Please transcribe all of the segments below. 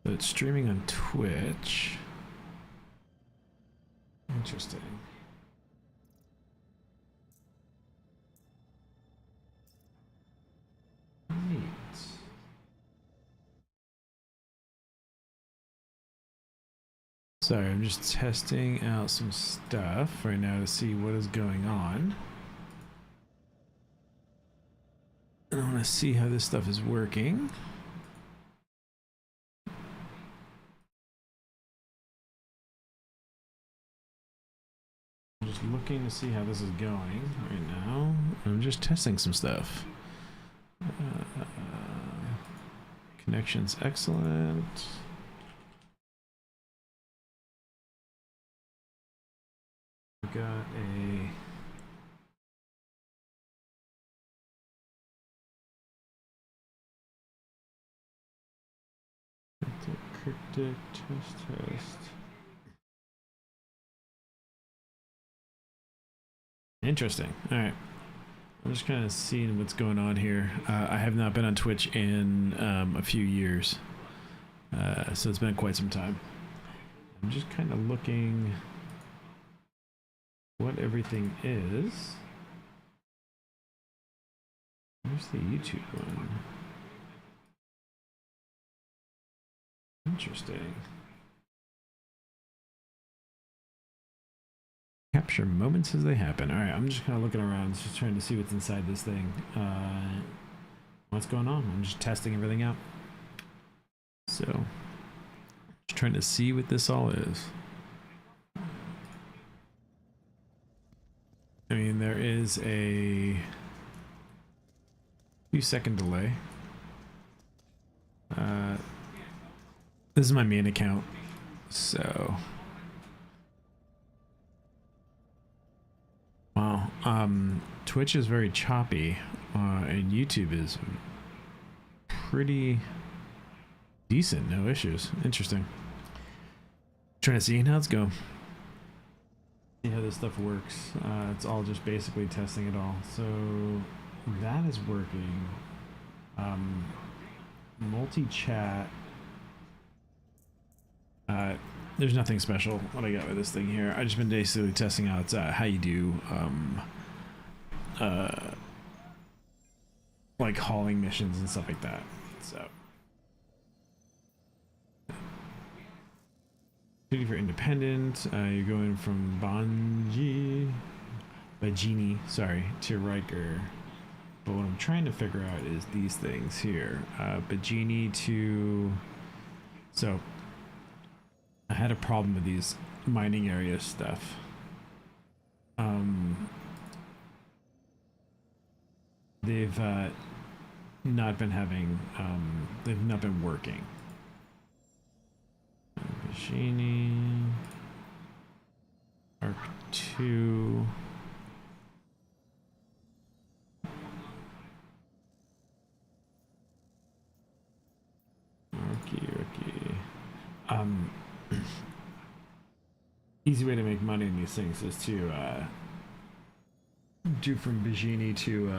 So it's streaming on Twitch. Interesting. Neat. Sorry, I'm just testing out some stuff right now to see what is going on. I want to see how this stuff is working. I'm just looking to see how this is going right now. I'm just testing some stuff. Connection's excellent. We got a cryptic test. Interesting. All right. I'm just kind of seeing what's going on here. I have not been on Twitch in a few years, so it's been quite some time. I'm just kind of looking what everything is. Where's the YouTube one? Interesting. Capture moments as they happen. All right, I'm just kind of looking around, just trying to see what's inside this thing. What's going on? I'm just testing everything out. So, just trying to see what this all is. I mean, there is a few-second delay. This is my main account, so... Wow, Twitch is very choppy, and YouTube is pretty decent, no issues. Interesting. Trying to see how it's going. See how this stuff works. It's all just basically testing it all. So that is working. Multi-chat. There's nothing special what I got with this thing here. I just been basically testing out how you do like hauling missions and stuff like that. So shooting for independent, you're going from Bajini, sorry, to Riker. But what I'm trying to figure out is these things here. Bajini to... So I had a problem with these mining area stuff. They've not been having, they've not been working. Machini, Arc 2. Okay. Easy way to make money in these things is to do from Bajini to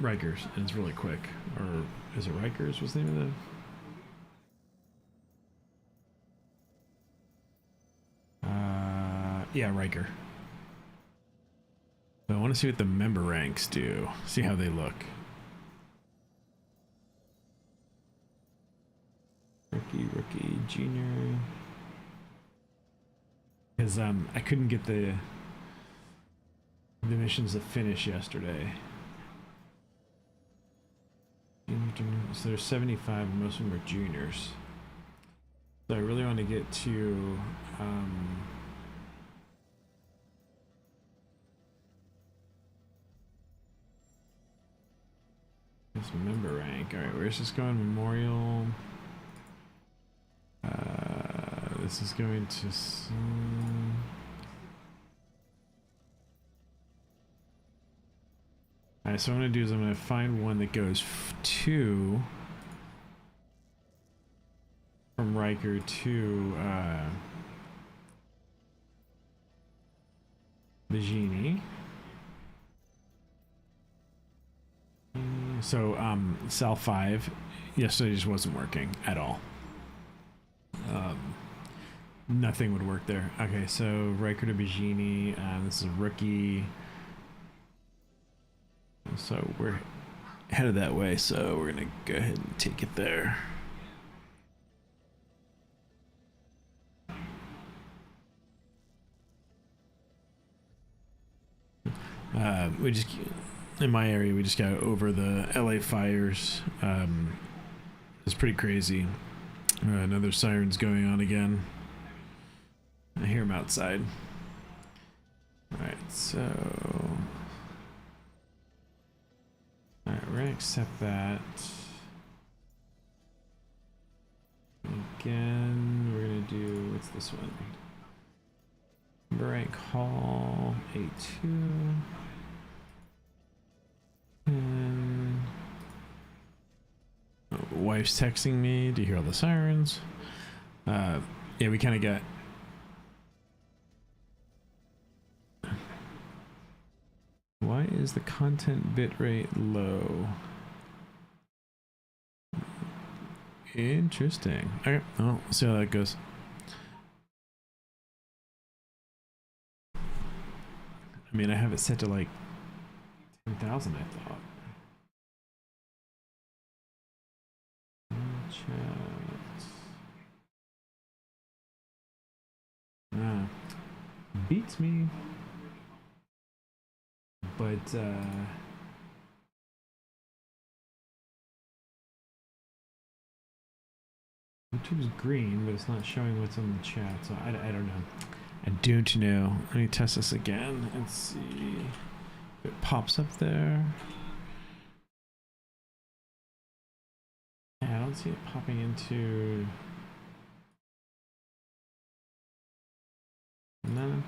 Rikers, and it's really quick. Or is it Rikers? What's the name of the? Yeah, Riker. But I want to see what the member ranks do. See how they look. Rookie, junior. Because I couldn't get the missions to finish yesterday. So there's 75, and most of them are juniors. So I really want to get to this member rank. Alright, where's this going? Memorial. This is going to... Alright, so what I'm going to do is I'm going to find one that goes to... from Riker to... Bajini. So cell 5 yesterday just wasn't working at all. Nothing would work there. Okay, so Riker to Bajini, this is a rookie. So we're headed that way, so we're gonna go ahead and take it there. We just, in my area, we just got over the LA fires. It's pretty crazy. Another siren's going on again. I hear him outside. Alright, so... Alright, we're gonna accept that. Again, we're gonna do... What's this one? Rank Hall A2. And... Oh, wife's texting me. Do you hear all the sirens? Yeah, we kind of got... Why is the content bitrate low? Interesting. Okay, well, we'll see how that goes. I mean, I have it set to like 10,000, I thought. Chat. Ah, beats me. But YouTube's green, but it's not showing what's on the chat, so I don't know. I don't know. Let me test this again and see if it pops up there. Yeah, I don't see it popping into... No.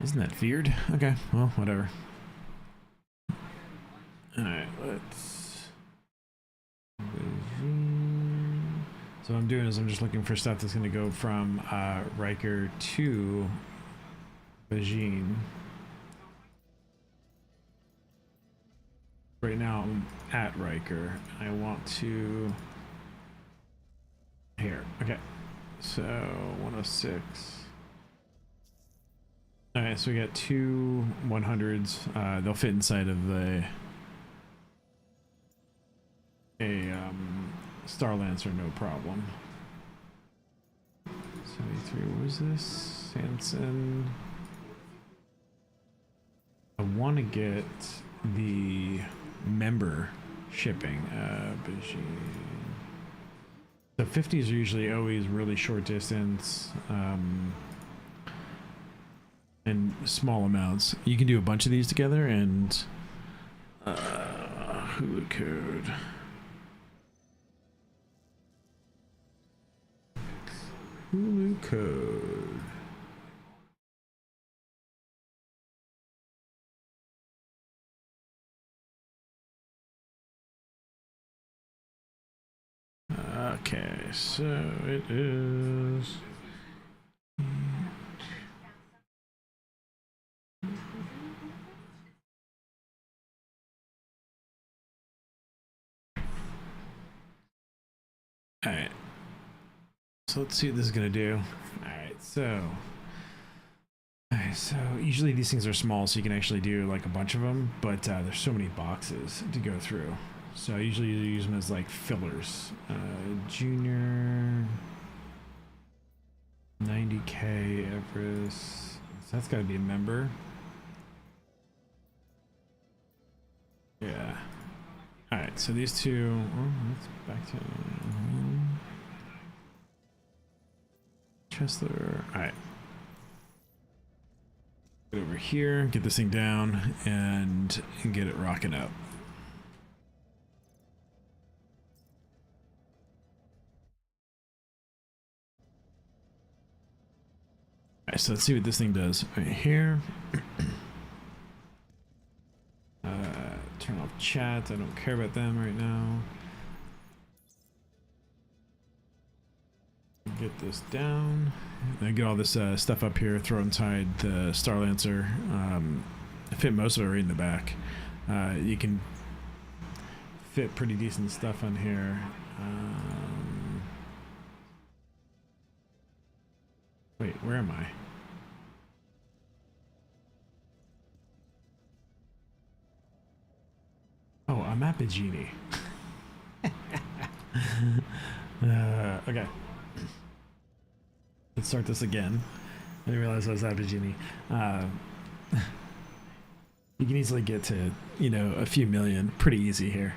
Isn't that weird? Okay, well, whatever. Alright, let's... So what I'm doing is I'm just looking for stuff that's going to go from Riker to Bajin. Right now I'm at Riker. I want to... Here, okay. So 106. Alright, so we got two 100s. They'll fit inside of a Star Lancer, no problem. 73, what was this? Sanson. I want to get the member shipping. The 50s are usually always really short distance. And small amounts. You can do a bunch of these together and Hulu code. Hulu code. Okay, so it is. Alright, so let's see what this is gonna do. Alright, so usually these things are small, so you can actually do like a bunch of them, but there's so many boxes to go through. So I usually use them as like fillers. Junior 90K Everest. So that's gotta be a member. Yeah. Alright, so these two, let's back to Chesler. Alright. Get over here, get this thing down, and get it rocking up. Alright, so let's see what this thing does. Right here. Turn off chat. I don't care about them right now. Get this down. And get all this stuff up here, throw inside the Star Lancer. I fit most of it right in the back. You can fit pretty decent stuff on here. Wait, where am I? Oh, I'm at Bajini. Okay. Let's start this again. I didn't realize I was at Bajini. You can easily get to, you know, a few million pretty easy here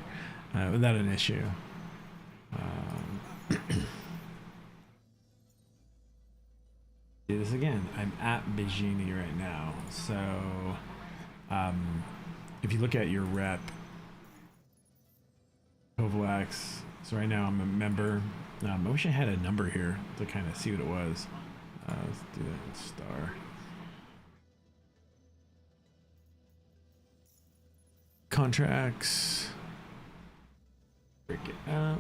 without an issue. Do this again. I'm at Bajini right now. So if you look at your rep, Kovalax, so right now I'm a member. I wish I had a number here to kind of see what it was. Let's do that with star. Contracts. Break it up.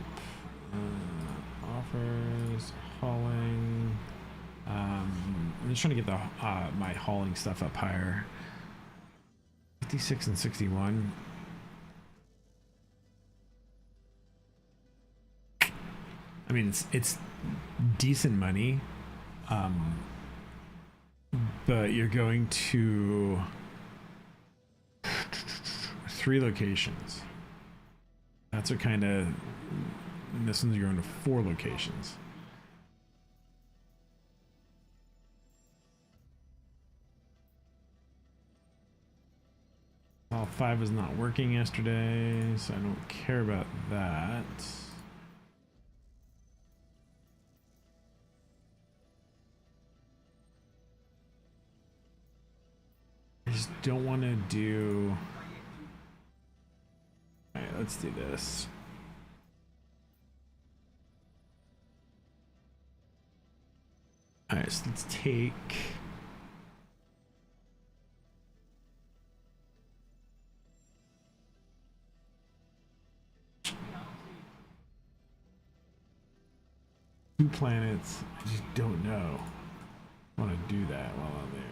Offers. Hauling. I'm just trying to get the my hauling stuff up higher. 56 and 61. I mean, it's decent money, but you're going to 3 locations. That's what kind of. This one's going to 4 locations. All 5 is not working yesterday, so I don't care about that. I just don't want to do. All right, let's do this. All right, so let's take. Two planets. I just don't know. I want to do that while I'm there.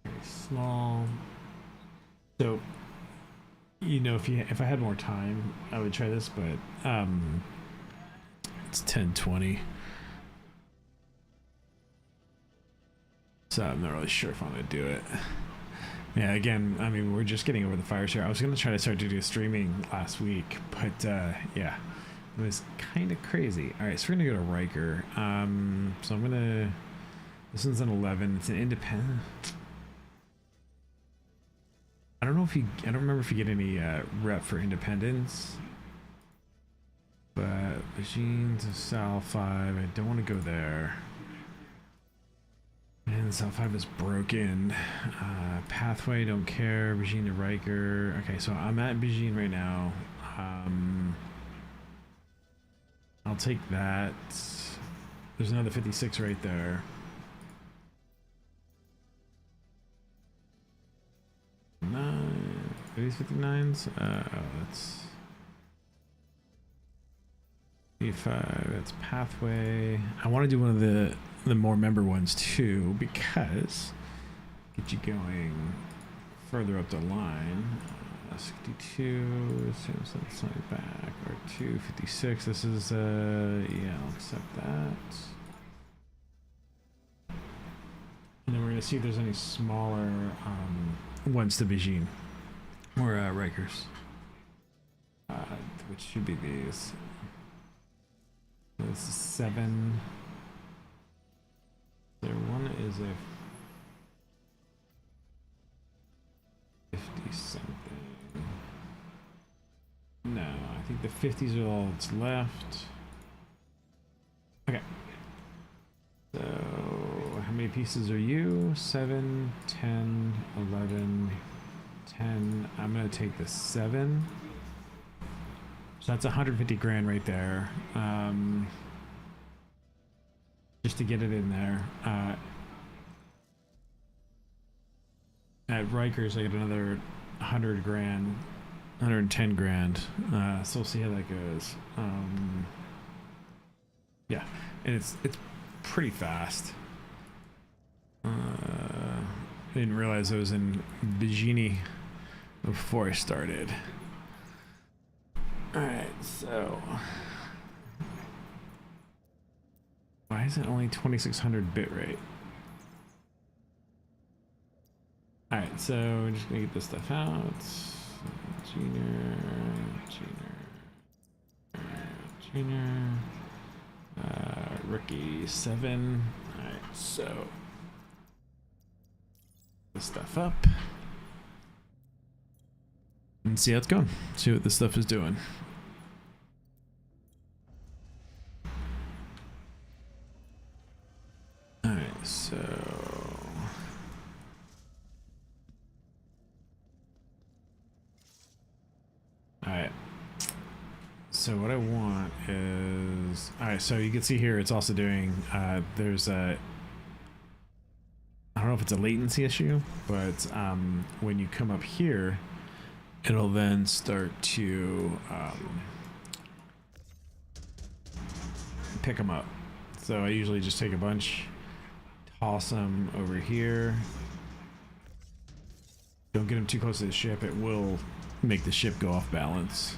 Very small. So, you know, if I had more time, I would try this, but it's 10:20. So I'm not really sure if I want to do it. Yeah, again, I mean, we're just getting over the fire share. I was going to try to start to do streaming last week, but yeah. It was kind of crazy. All right, so we're gonna go to Riker. So I'm gonna. This one's an 11. It's an independent. I don't know if you. I don't remember if you get any rep for independence. But machines of Sal 5. I don't want to go there. And Sal 5 is broken. Pathway, don't care. Bajine to Riker. Okay, so I'm at Bajine right now. I'll take that. There's another 56 right there. Are these 59s? Oh, that's E5. That's pathway. I want to do one of the more member ones too, because get you going further up the line. 62, seems that's not back, or 256. This is yeah, I'll accept that. And then we're gonna see if there's any smaller ones to Bajine or Rikers, which should be these. This is 7. There one is a 50 something. No, I think the 50s are all that's left. Okay. So, how many pieces are you? 7, 10, 11, 10. I'm going to take the 7. So that's 150 grand right there. Just to get it in there. At Rikers, I get another 100 grand. 110 grand. So we'll see how that goes. Yeah, and it's pretty fast. didn't realize I was in Bikini before I started. Alright, so why is it only 2600 bitrate? Alright, so we're just gonna get this stuff out. Junior. Rookie 7. Alright, so this stuff up and see how it's going. See what this stuff is doing. Alright, so alright. So what I want is, alright, so you can see here it's also doing, there's a, I don't know if it's a latency issue, but when you come up here, it'll then start to pick them up. So I usually just take a bunch, toss them over here. Don't get them too close to the ship. It will make the ship go off balance.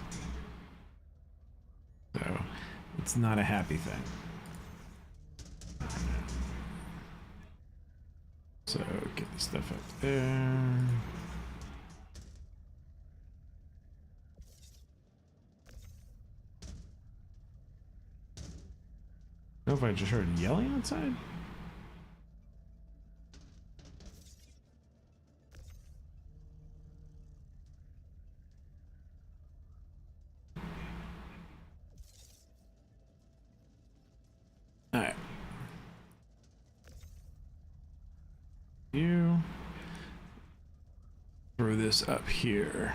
So it's not a happy thing. So get the stuff up there. I don't know if I just heard yelling outside. Alright. You throw this up here.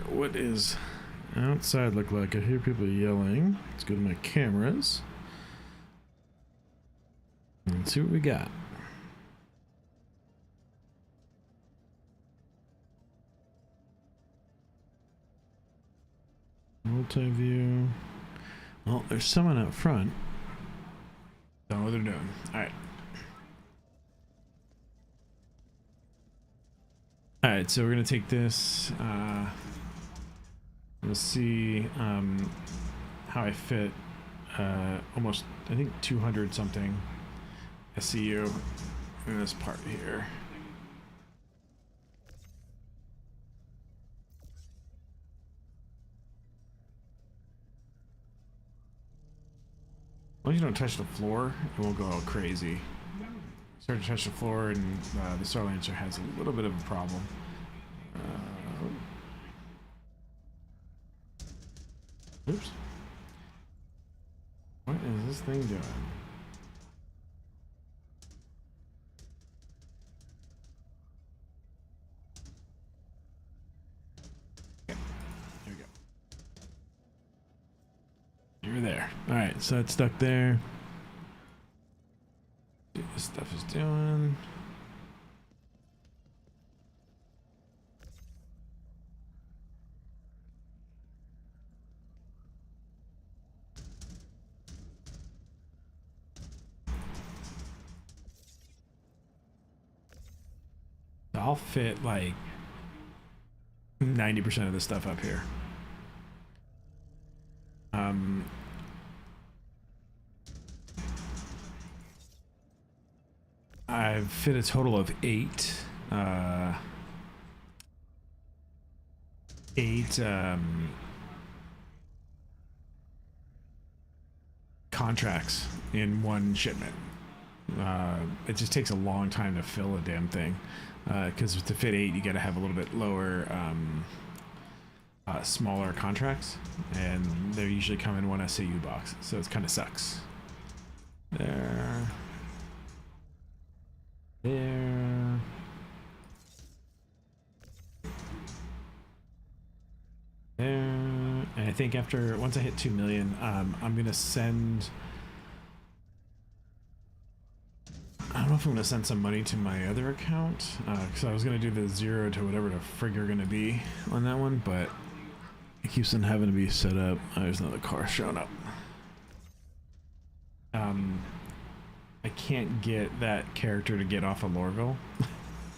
What is outside look like? I hear people yelling. Let's go to my cameras and see what we got. Multi-view. Well, there's someone out front. Don't know what they're doing. Alright. Alright, so we're gonna take this. We'll see how I fit almost, I think, 200 something SCU in this part here. As long as you don't touch the floor, it won't go all crazy. Start to touch the floor, and the Star Lancer has a little bit of a problem. Oops. What is this thing doing? Okay. There we go. You're there. Alright, so it's stuck there. See what this stuff is doing. I'll fit like 90% of the stuff up here. I've fit a total of eight contracts in one shipment. It just takes a long time to fill a damn thing, because to fit 8 you got to have a little bit lower smaller contracts, and they're usually come in one SAU box, so it kind of sucks. There, and I think once I hit 2 million, I'm gonna send, I don't know if I'm gonna send some money to my other account, because I was gonna do the 0 to whatever the frig are gonna be on that one, but it keeps on having to be set up. Oh, there's another car showing up. I can't get that character to get off of Lorville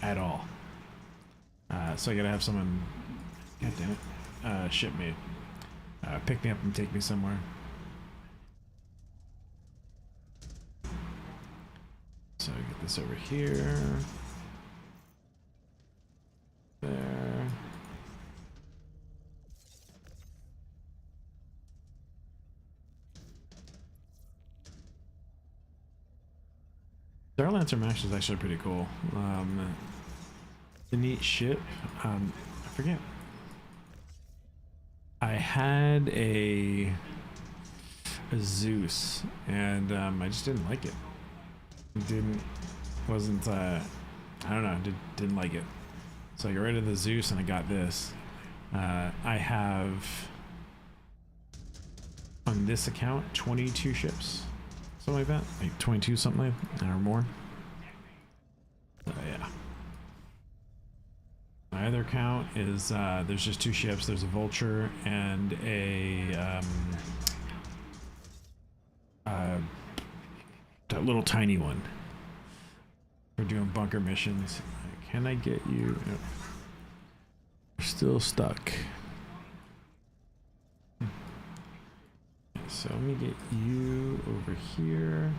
at all. So I gotta have someone, god damn it, ship me, pick me up and take me somewhere. So I get this over here, there. Star Lancer Max is actually pretty cool. The neat ship. I forget. I had a Zeus, and I just didn't like it. Wasn't I don't know, didn't like it. So I got rid of the Zeus and I got this. I have on this account 22 ships, something like that, like 22 something like that, or more. Yeah. My other account is there's just 2 ships. There's a Vulture and a that little tiny one. We're doing bunker missions. Can I get you? No. We're still stuck. So let me get you over here.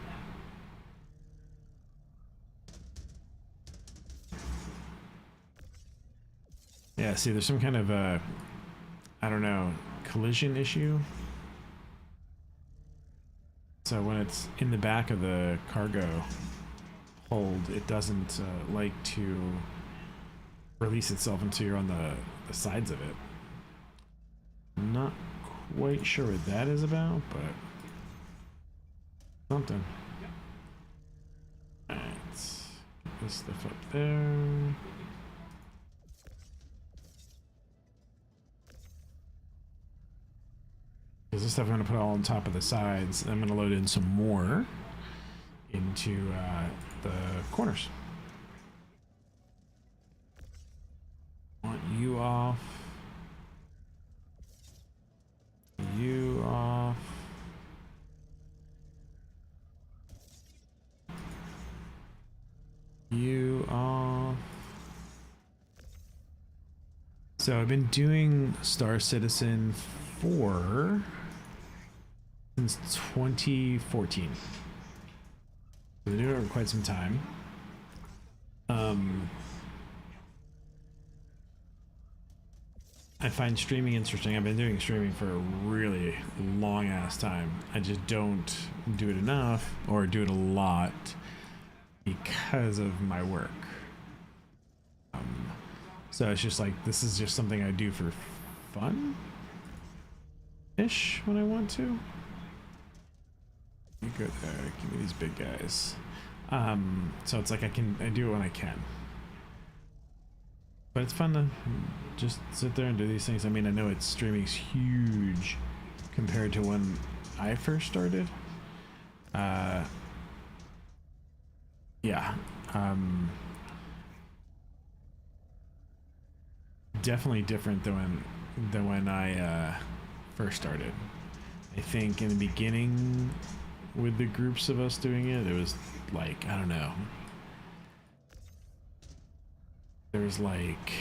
Yeah, see, there's some kind of I don't know, collision issue. So when it's in the back of the cargo hold, it doesn't like to release itself until you're on the sides of it. I'm not quite sure what that is about, but something. Alright, get this stuff up there. Because this stuff I'm going to put all on top of the sides. I'm going to load in some more into the corners. Want you off. You off. You off. So I've been doing Star Citizen 4 since 2014. I've been doing it for quite some time. I find streaming interesting. I've been doing streaming for a really long ass time. I just don't do it enough or do it a lot because of my work. So it's just like, this is just something I do for fun ish when I want to. You go there, give me these big guys. So it's like I do it when I can. But it's fun to just sit there and do these things. I mean, I know streaming's huge compared to when I first started. Yeah. Definitely different than when I first started. I think in the beginning with the groups of us doing it, it was like, I don't know. There was like,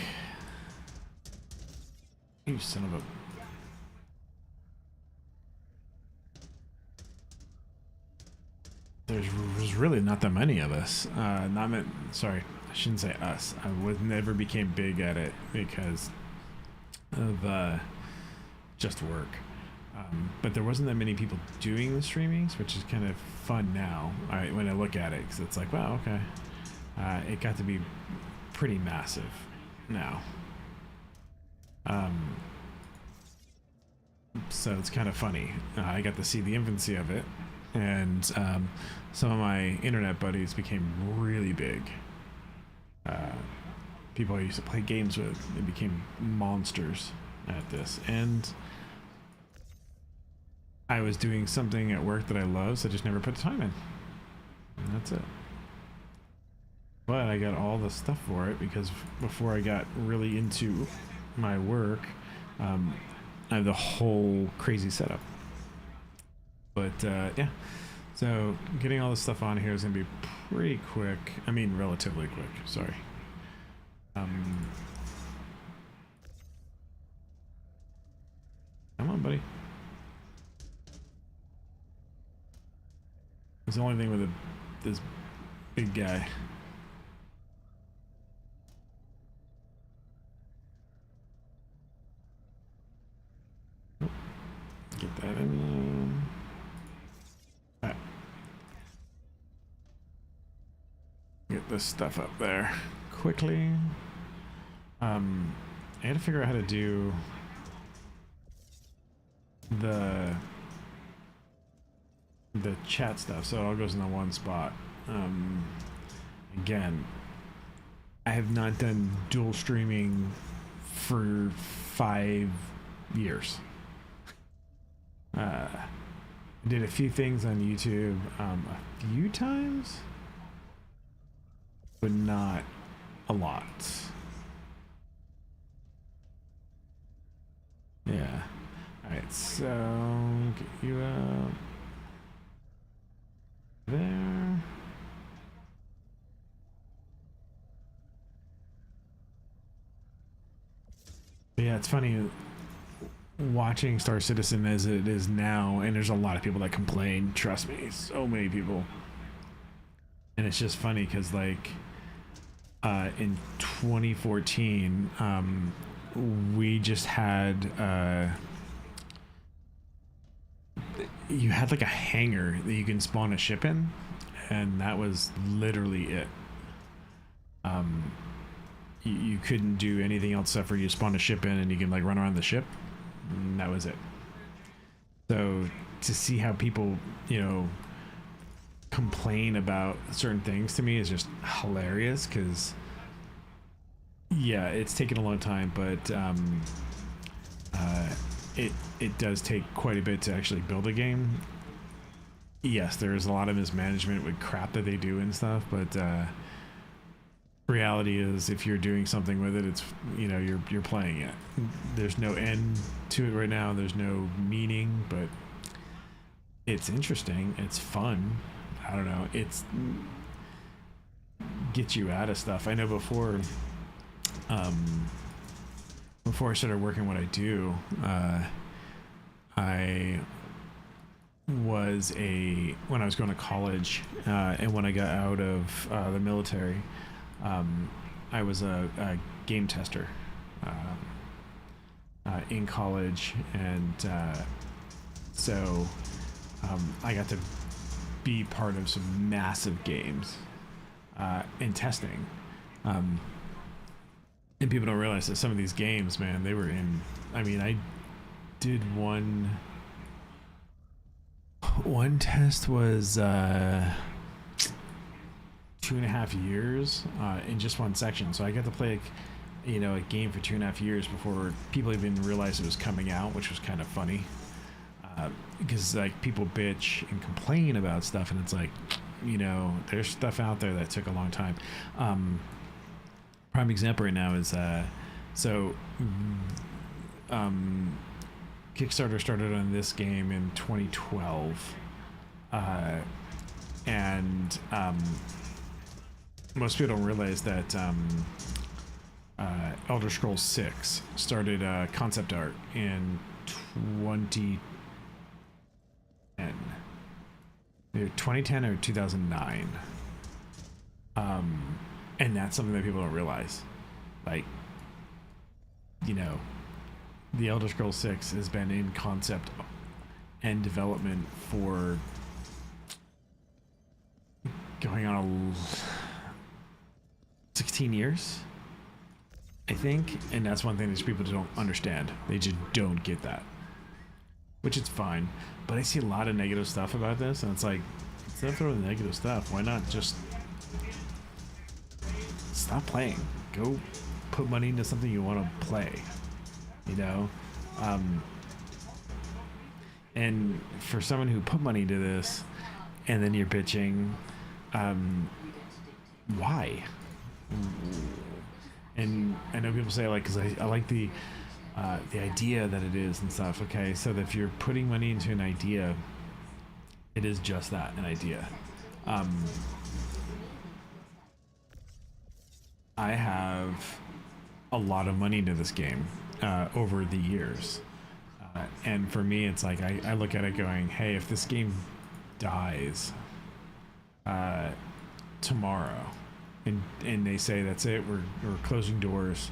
you son of a. There was really not that many of us. Sorry, I shouldn't say us. I never became big at it because of just work. But there wasn't that many people doing the streamings, which is kind of fun now. When I look at it, because it's like, wow, okay. It got to be pretty massive now. So it's kind of funny. I got to see the infancy of it, and some of my internet buddies became really big. People I used to play games with, they became monsters at this, and I was doing something at work that I love, so I just never put the time in. And that's it. but I got all the stuff for it because before I got really into my work, I have the whole crazy setup. But yeah, so getting all this stuff on here is gonna be pretty quick. I mean, relatively quick. Sorry. Come on, buddy. It's the only thing with this big guy. Get that in. Right. Get this stuff up there quickly. I had to figure out how to do the chat stuff, so it all goes in the one spot. Again, I have not done dual streaming for 5 years. Did a few things on YouTube a few times, but not a lot. Yeah. Alright, so get you up there. But yeah, it's funny watching Star Citizen as it is now, and there's a lot of people that complain. Trust me, so many people. And it's just funny because, like, in 2014, we just had you had like a hangar that you can spawn a ship in, and that was literally it. You couldn't do anything else except for you spawn a ship in and you can like run around the ship, and that was it. So to see how people, you know, complain about certain things to me is just hilarious, because yeah, it's taken a long time, but it does take quite a bit to actually build a game. Yes, there's a lot of mismanagement with crap that they do and stuff, but reality is, if you're doing something with it, it's, you know, you're playing it. There's no end to it right now. There's no meaning, but it's interesting. It's fun. I don't know. It's gets you out of stuff. I know before I started working what I do, I was when I was going to college, and when I got out of the military, I was a game tester in college, and so I got to be part of some massive games in testing. And people don't realize that some of these games, man, they were in, I mean, I did one test was 2.5 years in just one section. So I got to play, like, you know, a game for 2.5 years before people even realized it was coming out, which was kind of funny. Because like people bitch and complain about stuff, and it's like, you know, there's stuff out there that took a long time. Prime example right now is Kickstarter started on this game in 2012, and most people don't realize that Elder Scrolls 6 started concept art in 2010. Either 2010 or 2009. And that's something that people don't realize. Like, you know, the Elder Scrolls 6 has been in concept and development for going on 16 years, I think. And that's one thing that people don't understand. They just don't get that, which is fine. But I see a lot of negative stuff about this, and it's like, instead of throwing the negative stuff, why not just stop playing? Go put money into something you want to play, you know? And for someone who put money into this and then you're bitching, why? And I know people say like, because I like the idea that it is and stuff. Okay, so that if you're putting money into an idea, it is just that, an idea. I have a lot of money into this game over the years. And for me, it's like I look at it going, hey, if this game dies tomorrow and they say that's it, we're closing doors,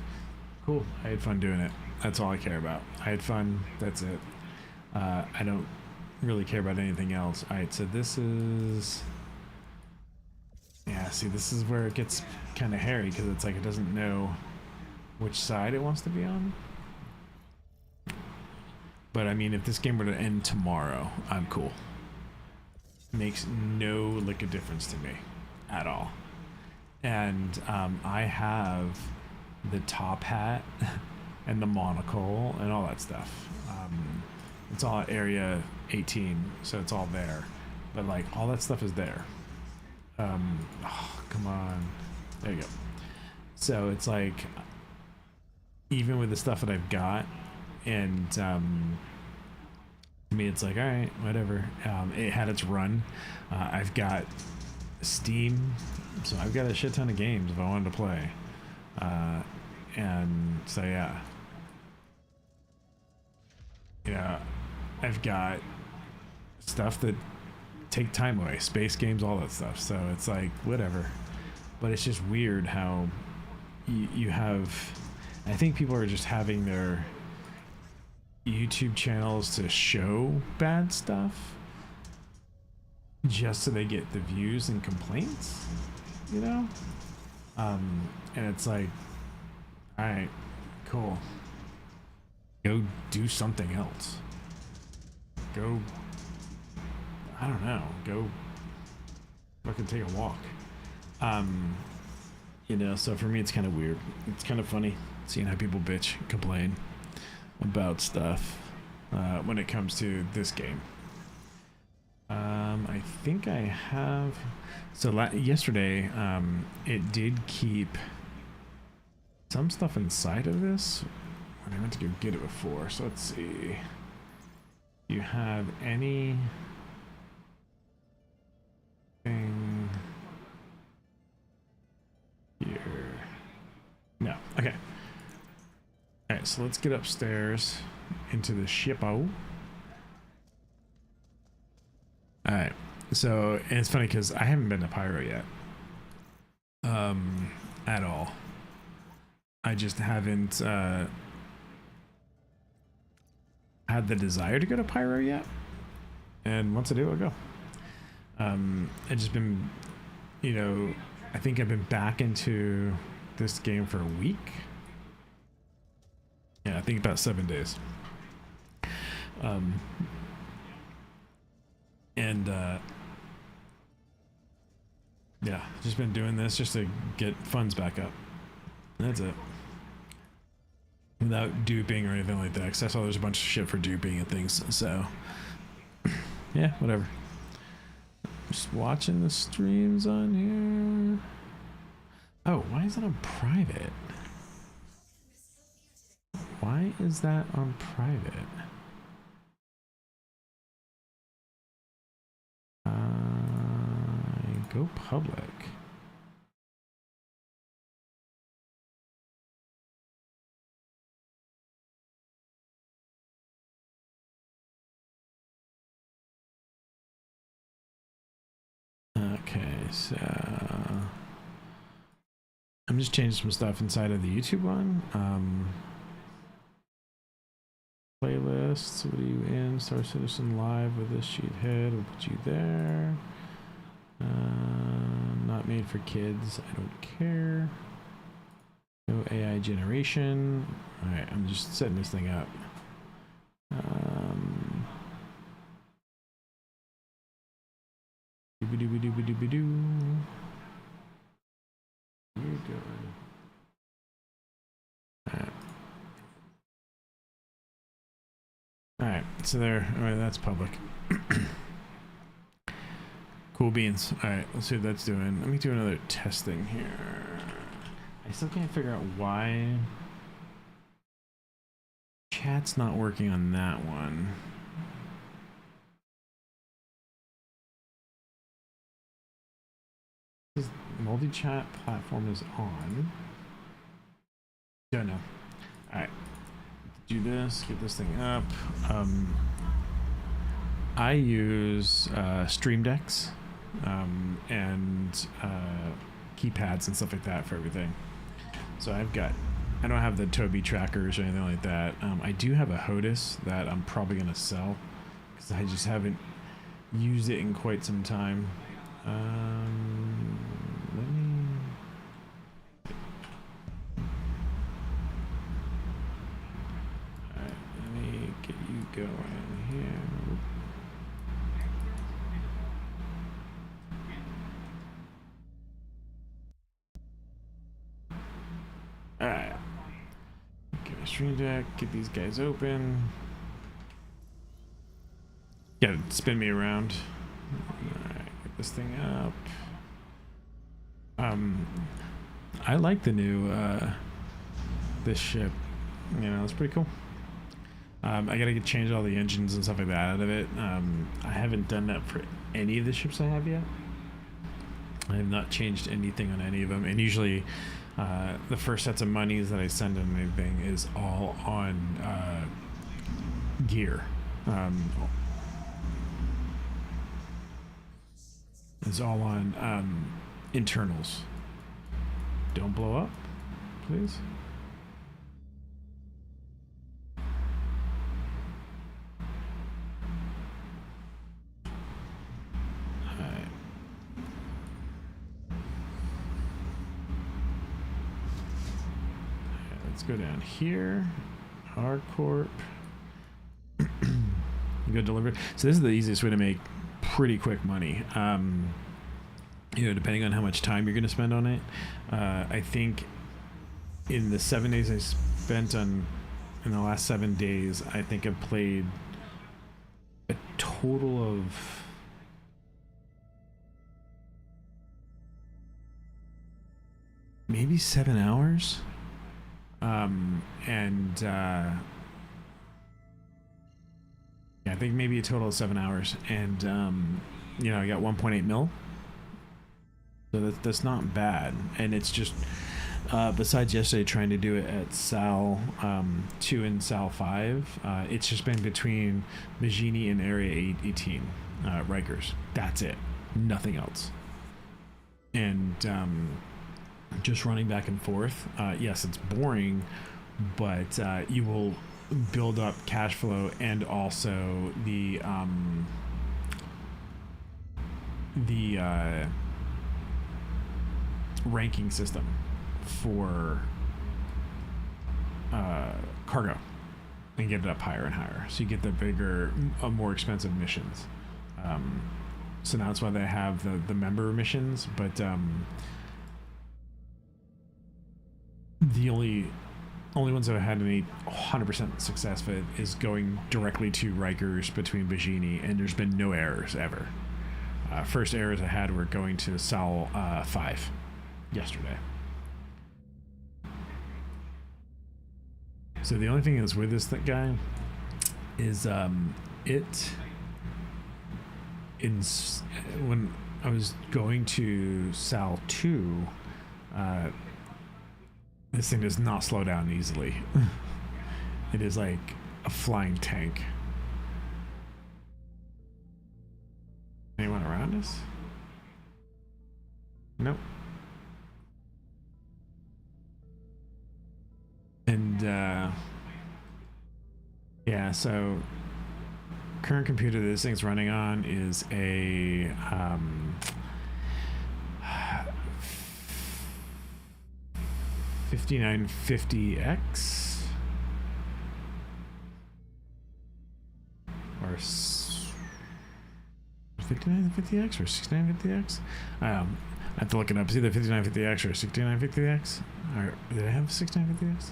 cool, I had fun doing it. That's all I care about. I had fun, that's it. I don't really care about anything else. All right, so this is... Yeah, see, this is where it gets kind of hairy, because it's like it doesn't know which side it wants to be on. But I mean, if this game were to end tomorrow, I'm cool. Makes no lick of difference to me at all. And I have the top hat and the monocle and all that stuff. It's all at area 18, so it's all there. But like, all that stuff is there. Oh, come on. There you go. So it's like, even with the stuff that I've got, and to me it's like, all right, whatever. It had its run. I've got Steam, so I've got a shit ton of games if I wanted to play. And so yeah. Yeah, I've got stuff that take time away, space games, all that stuff. So it's like, whatever. But it's just weird how you have... I think people are just having their YouTube channels to show bad stuff just so they get the views and complaints, you know? And it's like, all right, cool. Go do something else. Go, I don't know, go fucking take a walk. You know, so for me it's kind of weird. It's kind of funny seeing how people bitch, complain about stuff when it comes to this game. I think I have... So yesterday, it did keep some stuff inside of this when I went to go get it before. So let's see. Do you have anything here? No. Okay. Alright, so let's get upstairs into the shippo. Alright, so, and it's funny because I haven't been to Pyro yet. At all. I just haven't had the desire to go to Pyro yet. And once I do, I'll go. I've just been, you know, I think I've been back into this game for a week. Yeah, I think about 7 days. Yeah, just been doing this just to get funds back up. That's it. Without duping or anything like that, because I saw there's a bunch of shit for duping and things, so yeah, whatever. Just watching the streams on here. Oh, why is it on private? Why is that on private? Go public. Okay, so I'm just changing some stuff inside of the YouTube one. Playlists, what are you in? Star Citizen Live with this sheethead, we'll put you there. Not made for kids, I don't care. No AI generation. Alright, I'm just setting this thing up. Dooby-dooby-dooby-dooby-doo. What are you doing? Alright. Alright, so there, alright, that's public. Cool beans. All right, let's see what that's doing. Let me do another testing here. I still can't figure out why chat's not working on that one. This multi-chat platform is on. Don't know. All right, do this. Get this thing up. I use Stream Decks and keypads and stuff like that for everything. So I don't have the Tobii trackers or anything like that. I do have a HOTUS that I'm probably gonna sell because I just haven't used it in quite some time. Let me get you going here. Alright. Get my stream deck, get these guys open. Yeah, spin me around. Alright, get this thing up. I like the new this ship. You know, it's pretty cool. I gotta change all the engines and stuff like that out of it. I haven't done that for any of the ships I have yet. I have not changed anything on any of them, and usually the first sets of monies that I send on anything is all on gear. It's all on internals. Don't blow up, please. Let's go down here. R Corp. You go deliver. So this is the easiest way to make pretty quick money. You know, depending on how much time you're going to spend on it. I think in the 7 days I spent in the last 7 days, I think I've played a total of maybe 7 hours. Yeah, I think maybe a total of 7 hours, and you know, I got 1.8 mil, so that's not bad. And it's just besides yesterday trying to do it at Sal 2 and Sal 5, it's just been between Magini and Area 18 Rikers. That's it, nothing else. And just running back and forth. Yes, it's boring, but you will build up cash flow and also the ranking system for cargo, and get it up higher and higher. So you get the bigger, more expensive missions. So now that's why they have the member missions, but the only ones that have had any 100% success with is going directly to Rikers between Bagini, and there's been no errors ever. First errors I had were going to Sal 5 yesterday. So the only thing that's with this guy is when I was going to Sal 2, this thing does not slow down easily. It is like a flying tank. Anyone around us? Nope. And yeah, so current computer this thing's running on is a 5950X or 5950X or 6950X. I have to look it up. It's either 5950X or 6950X. Or did I have 6950X?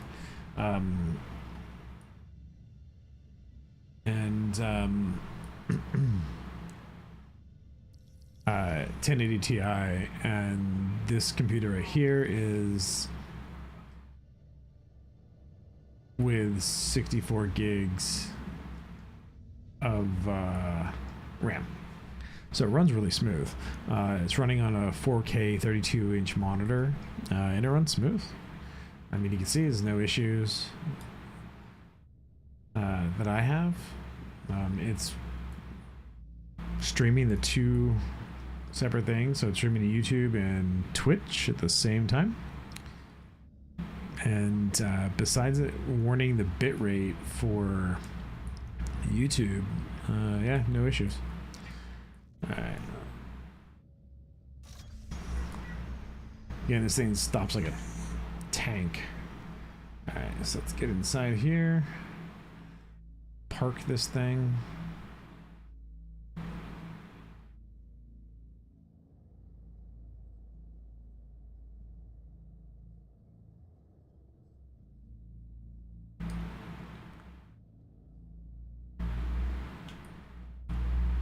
1080 Ti, and this computer right here is with 64 gigs of RAM. So it runs really smooth. It's running on a 4K 32-inch monitor, and it runs smooth. I mean, you can see there's no issues that I have. It's streaming the two separate things, so it's streaming to YouTube and Twitch at the same time. And besides it warning the bitrate for YouTube, yeah, no issues. Alright. Again, this thing stops like a tank. Alright, so let's get inside here. Park this thing.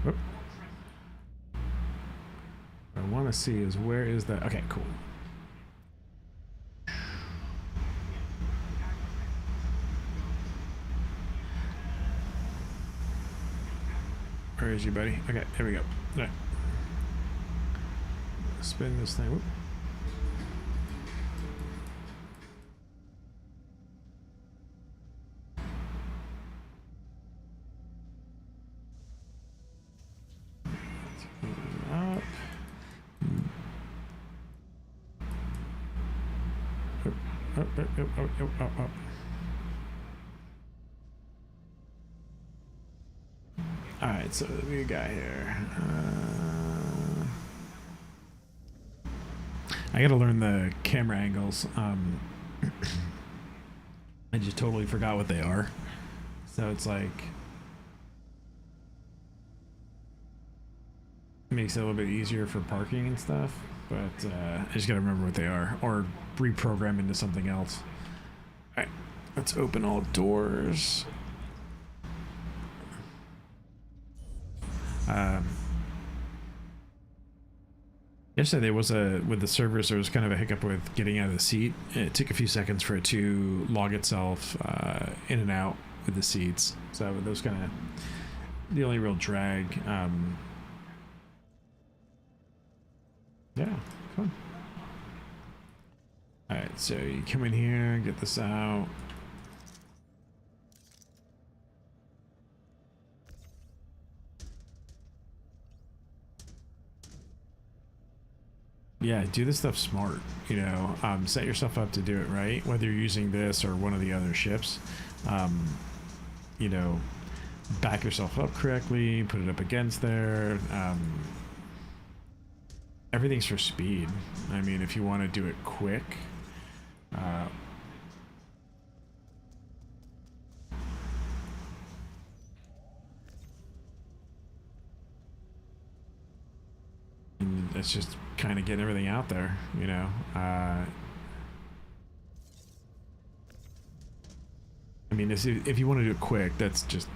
Whoop. What I want to see is where is that? Okay, cool. Where is you, buddy? Okay, here we go. All right. Spin this thing. Whoop. Up. Up. Alright, so what do we got here? I gotta learn the camera angles. I just totally forgot what they are. So it's like... makes it a little bit easier for parking and stuff. But I just gotta remember what they are. Or reprogram into something else. Alright, let's open all doors. Yesterday there was with the servers, there was kind of a hiccup with getting out of the seat. It took a few seconds for it to log itself in and out with the seats. So that was kind of the only real drag. Yeah, fun. Alright, so you come in here, get this out. Yeah, do this stuff smart, you know, set yourself up to do it right, whether you're using this or one of the other ships. You know, back yourself up correctly, put it up against there. Everything's for speed. I mean, if you want to do it quick, it's just kind of getting everything out there, you know. I mean, if you want to do it quick, that's just,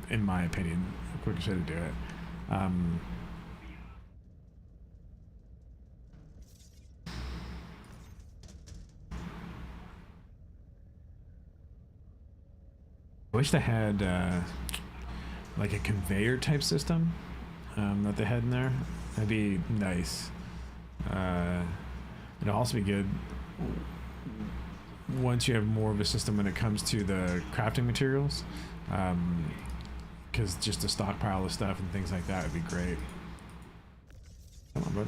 in my opinion, the quickest way to do it. I wish they had like a conveyor type system that they had in there. That'd be nice. It'd also be good once you have more of a system when it comes to the crafting materials, because just to stockpile the stuff and things like that would be great. Come on, bud.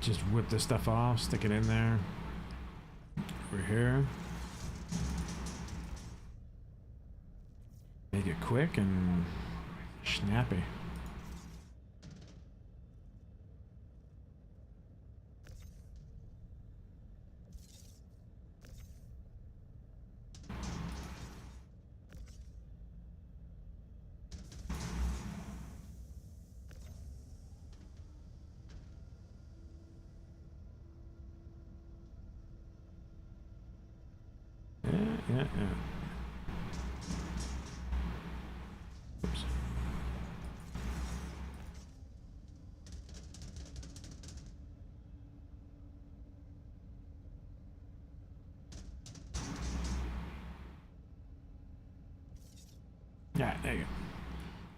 Just whip this stuff off, stick it in there. Over here. Make it quick and snappy. yeah. Oops. Yeah, there you go.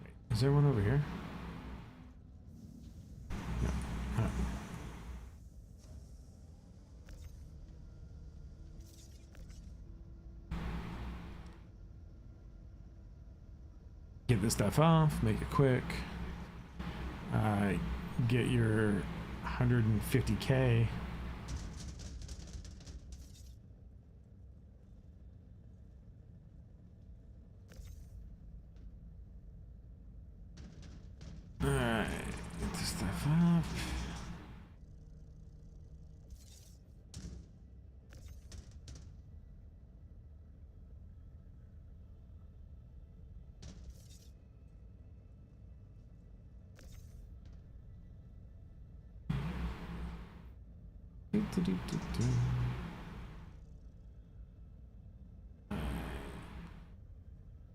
Wait, is there one over here? No. Get this stuff off, make it quick. Get your 150K. Alright, get this stuff up.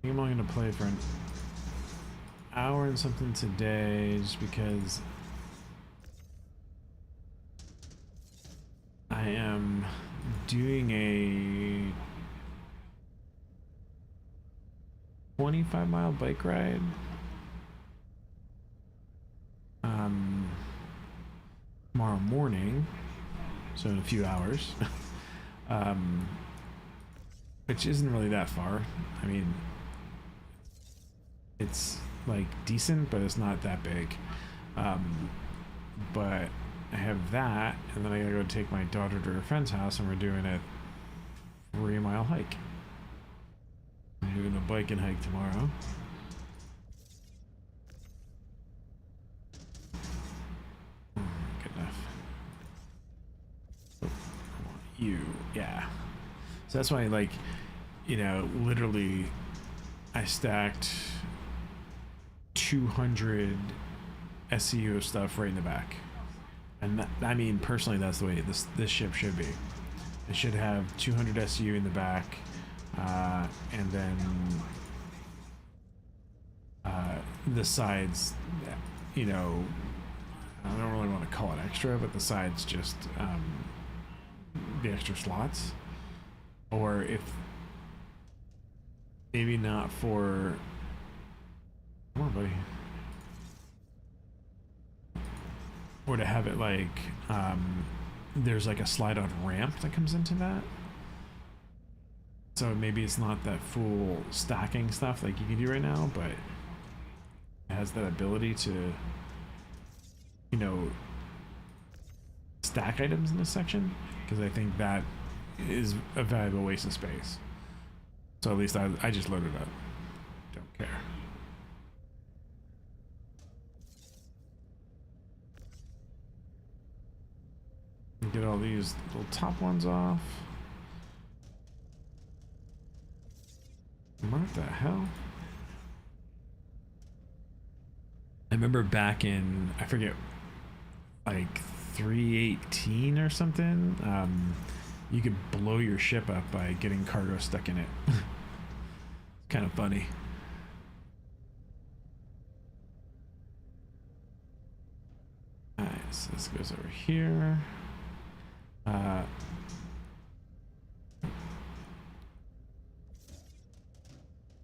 I'm only gonna play for an hour and something today just because I am doing a 25-mile bike ride tomorrow morning, so in a few hours. Which isn't really that far. I mean, it's like decent, but it's not that big. But I have that, and then I gotta go take my daughter to her friend's house, and we're doing a 3-mile hike. I'm doing a bike and hike tomorrow. Good enough. Oh, I want you, yeah. So that's why, like, you know, literally, I stacked 200 SCU of stuff right in the back, and that, I mean, personally, that's the way this ship should be. It should have 200 SCU in the back, and then the sides, you know, I don't really want to call it extra, but the sides just the extra slots, or if maybe not for. Come on, buddy. Or to have it like, there's like a slide-on ramp that comes into that. So maybe it's not that full stacking stuff like you can do right now, but it has that ability to, you know, stack items in this section, because I think that is a valuable waste of space. So at least I just loaded up. Don't care. Get all these little top ones off. What the hell? I remember back in, I forget, like 318 or something, you could blow your ship up by getting cargo stuck in it. Kind of funny. Alright, so this goes over here.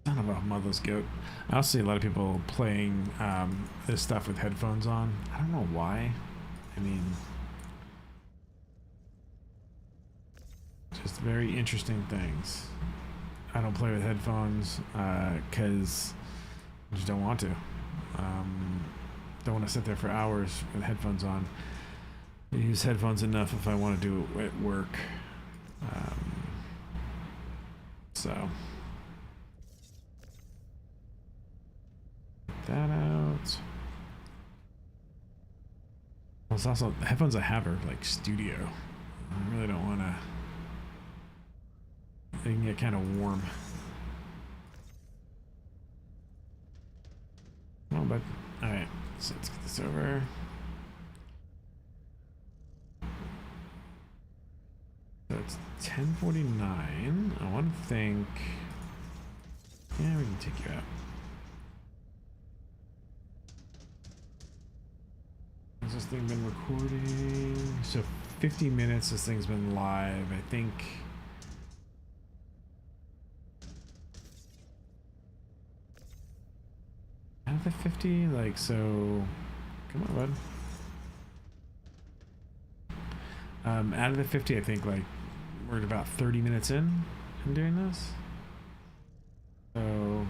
Son of a mother's goat. I also see a lot of people playing this stuff with headphones on. I don't know why. I mean, just very interesting things. I don't play with headphones because I just don't want to. Don't want to sit there for hours with headphones on. I use headphones enough if I want to do it at work. So get that out. There's also the headphones I have are like studio. I really don't want to. They can get kind of warm. Oh, but all right. So let's get this over. So it's 10:49. I want to think. Yeah, we can take you out. Has this thing been recording? So 50 minutes this thing's been live. I think. Out of the 50, like, so. Come on, bud. Out of the 50, I think, like, we're at about 30 minutes in doing this. So.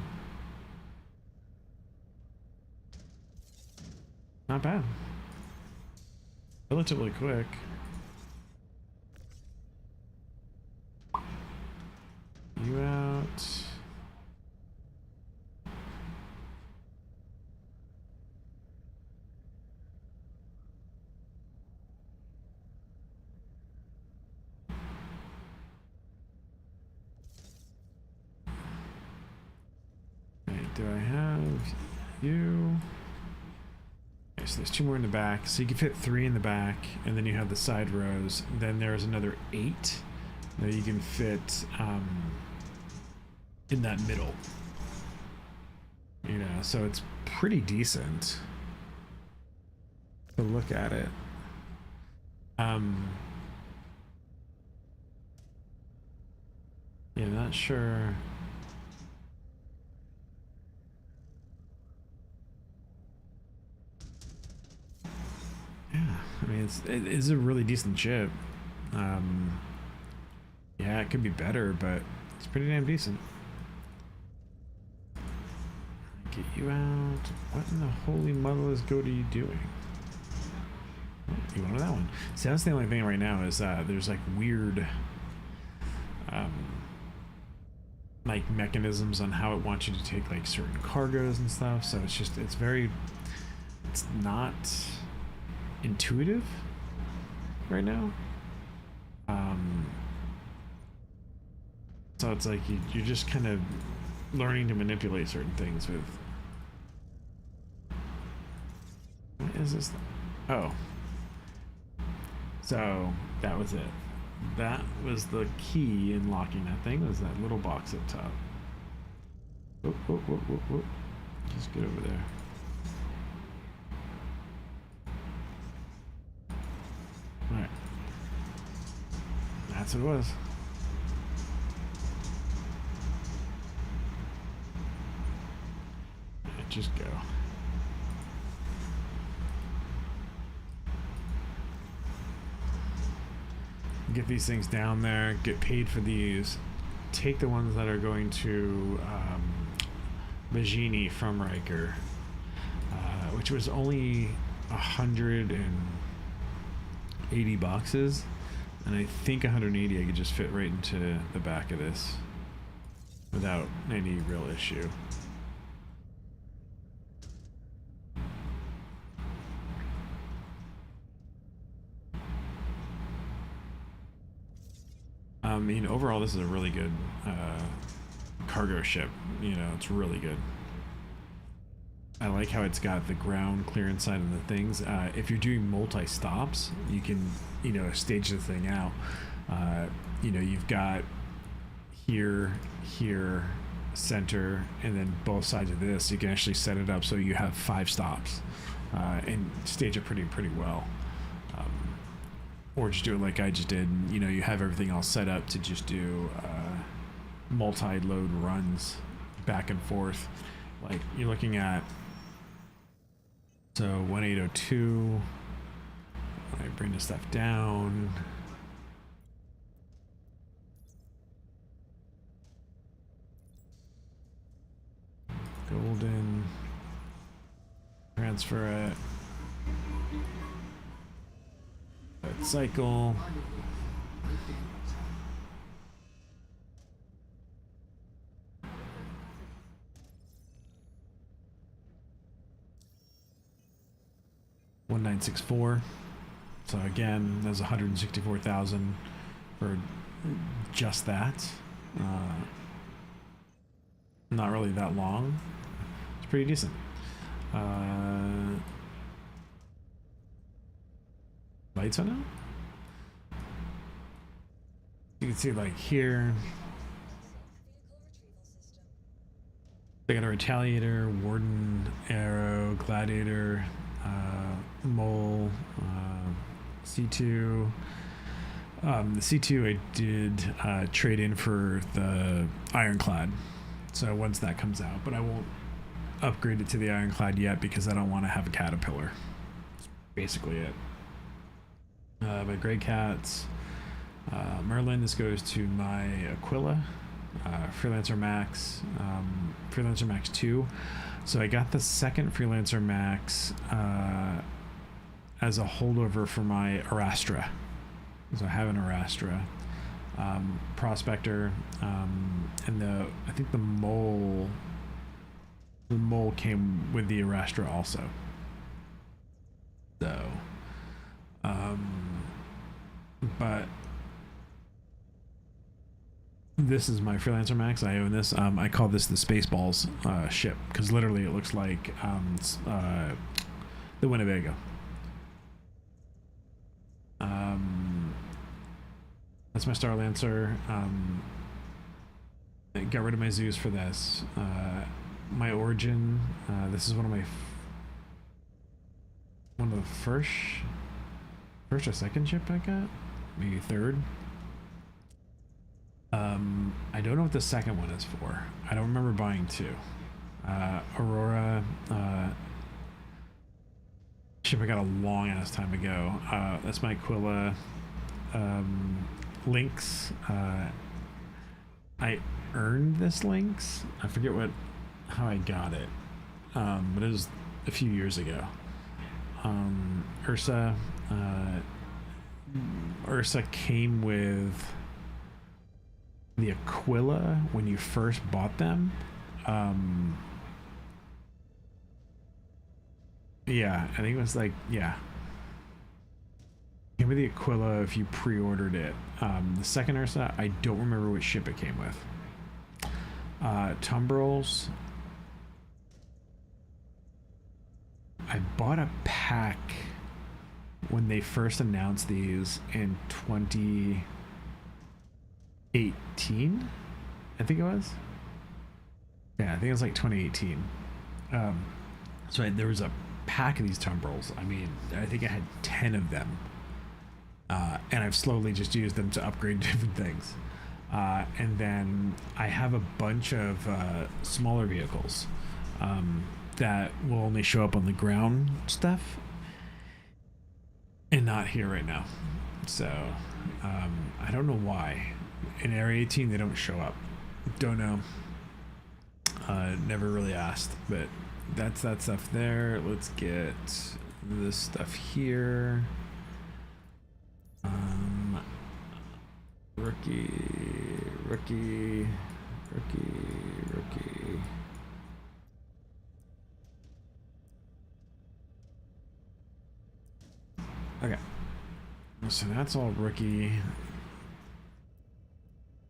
Not bad. Relatively quick. You out. Do I have you? Okay, so there's 2 more in the back. So you can fit 3 in the back, and then you have the side rows. Then there's another 8 that you can fit in that middle. You know, so it's pretty decent to look at it. Yeah, not sure. Yeah, I mean, it is a really decent chip. Yeah, it could be better, but it's pretty damn decent. Get you out. What in the holy mother is goat are you doing? Oh, you wanted that one. See, that's the only thing right now is there's like weird like mechanisms on how it wants you to take like certain cargoes and stuff. So it's just, it's not intuitive right now. So it's like you're just kind of learning to manipulate certain things with. What is this? Oh, so that was it. That was the key in locking that thing, was that little box up top. Whoop, whoop, whoop, whoop, whoop. Just get over there. Alright. That's what it was. Just go. Get these things down there, get paid for these, take the ones that are going to Magini from Riker, which was only 180 boxes, and I think 180 I could just fit right into the back of this without any real issue. I mean, overall, this is a really good cargo ship. You know, it's really good. I like how it's got the ground clearance side of the things. If you're doing multi-stops, you can, you know, stage the thing out. You know, you've got here, center, and then both sides of this. You can actually set it up so you have 5 stops and stage it pretty well. Or just do it like I just did. You know, you have everything all set up to just do multi-load runs back and forth. Like you're looking at, so 1802. I bring this stuff down. Golden. Transfer it. Cycle. $1,964. So again, there's 164,000 for just that. Not really that long. It's pretty decent. Lights on now? you can see like here, they got a Retaliator, Warden, Arrow, Gladiator, Mole, C2. The C2 I did trade in for the Ironclad, so once that comes out, but I won't upgrade it to the Ironclad yet because I don't want to have a Caterpillar. That's basically it. My Grey Cats, Merlin, this goes to my Aquila, Freelancer Max, Freelancer Max 2. So I got the second Freelancer Max as a holdover for my Arastra. So I have an Arastra, Prospector, and I think the Mole came with the Arastra also. So, but this is my Freelancer Max. I own this. I call this the Spaceballs ship because literally it looks like the Winnebago. That's my Star Lancer. I got rid of my Zeus for this. My Origin. This is one of the first or second ship I got, maybe third. I don't know what the second one is for. I don't remember buying two. Aurora. Ship I got a long ass time ago. That's my Aquila. Lynx. I earned this Lynx. I forget how I got it, but it was a few years ago. Ursa. Ursa came with the Aquila when you first bought them. Yeah, I think it was like, yeah. Came with the Aquila if you pre-ordered it. The second Ursa, I don't remember which ship it came with. Tumbrils. I bought a pack when they first announced these in 2018, I think it was. Yeah, I think it was like 2018. So there was a pack of these Tumbrils. I mean, I think I had 10 of them. And I've slowly just used them to upgrade different things. And then I have a bunch of smaller vehicles that will only show up on the ground stuff and not here right now. So I don't know why. In Area 18 they don't show up. Don't know. Never really asked, but that's that stuff there. Let's get this stuff here. Rookie. Okay. So that's all rookie.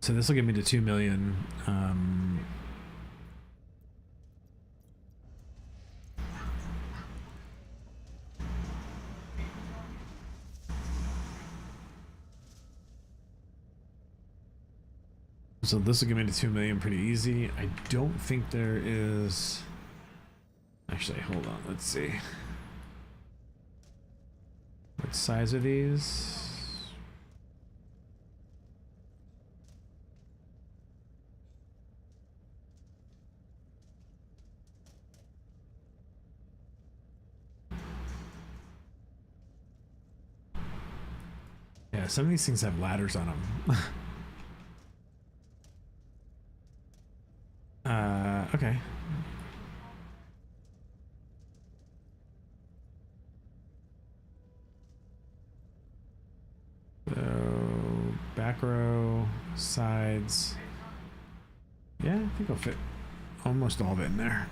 So this will get me to 2 million. So this will get me to 2 million pretty easy. I don't think there is... Actually, hold on. Let's see. What size are these? Yeah, some of these things have ladders on them. Okay. So, back row, sides. Yeah, I think I'll fit almost all of it in there.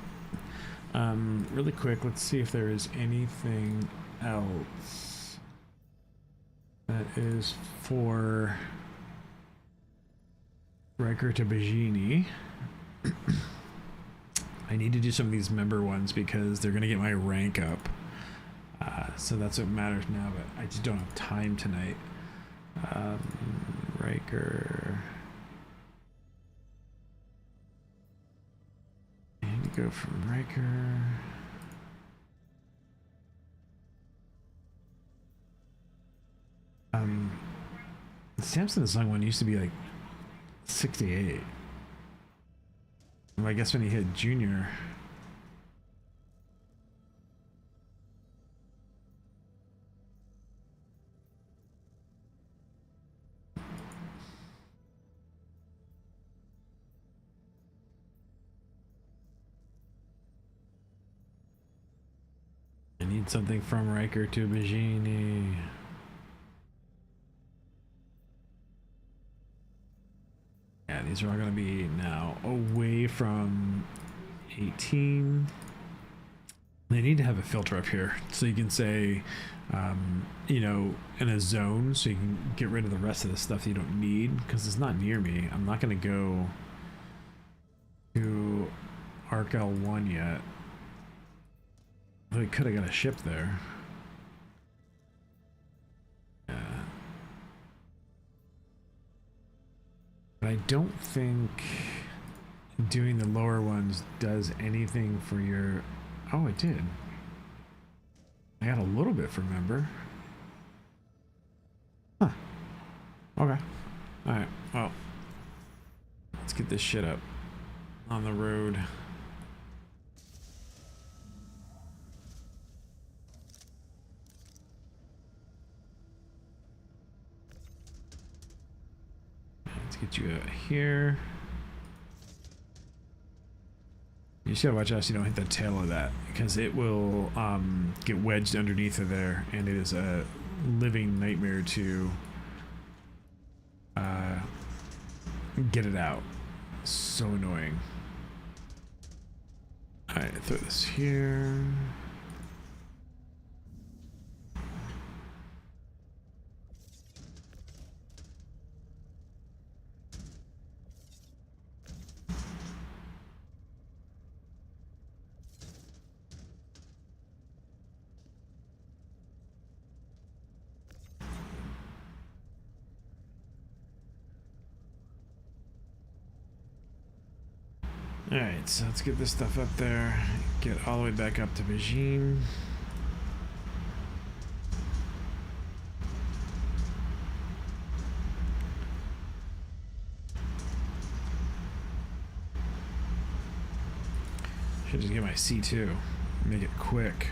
Really quick, let's see if there is anything else that is for Riker to Bajini. I need to do some of these member ones because they're going to get my rank up. So that's what matters now, but I just don't have time tonight. Riker. And go from Riker. The Samson Sung one used to be like 68. Well, I guess when he hit junior. I need something from Riker to Bajini. Yeah, these are all going to be now away from 18. They need to have a filter up here so you can say, you know, in a zone so you can get rid of the rest of the stuff that you don't need because it's not near me. I'm not going to go to Arc L1 yet. We could have got a ship there. Yeah. But I don't think doing the lower ones does anything for your... Oh, it did. I got a little bit for member. Huh. Okay. Alright, well. Let's get this shit up on the road. Let's get you out here. You just gotta watch out so you don't hit the tail of that, because it will get wedged underneath of there, and it is a living nightmare to get it out. So annoying. Alright, throw this here. Alright, so let's get this stuff up there. Get all the way back up to Beijing. Should just get my C2. Make it quick.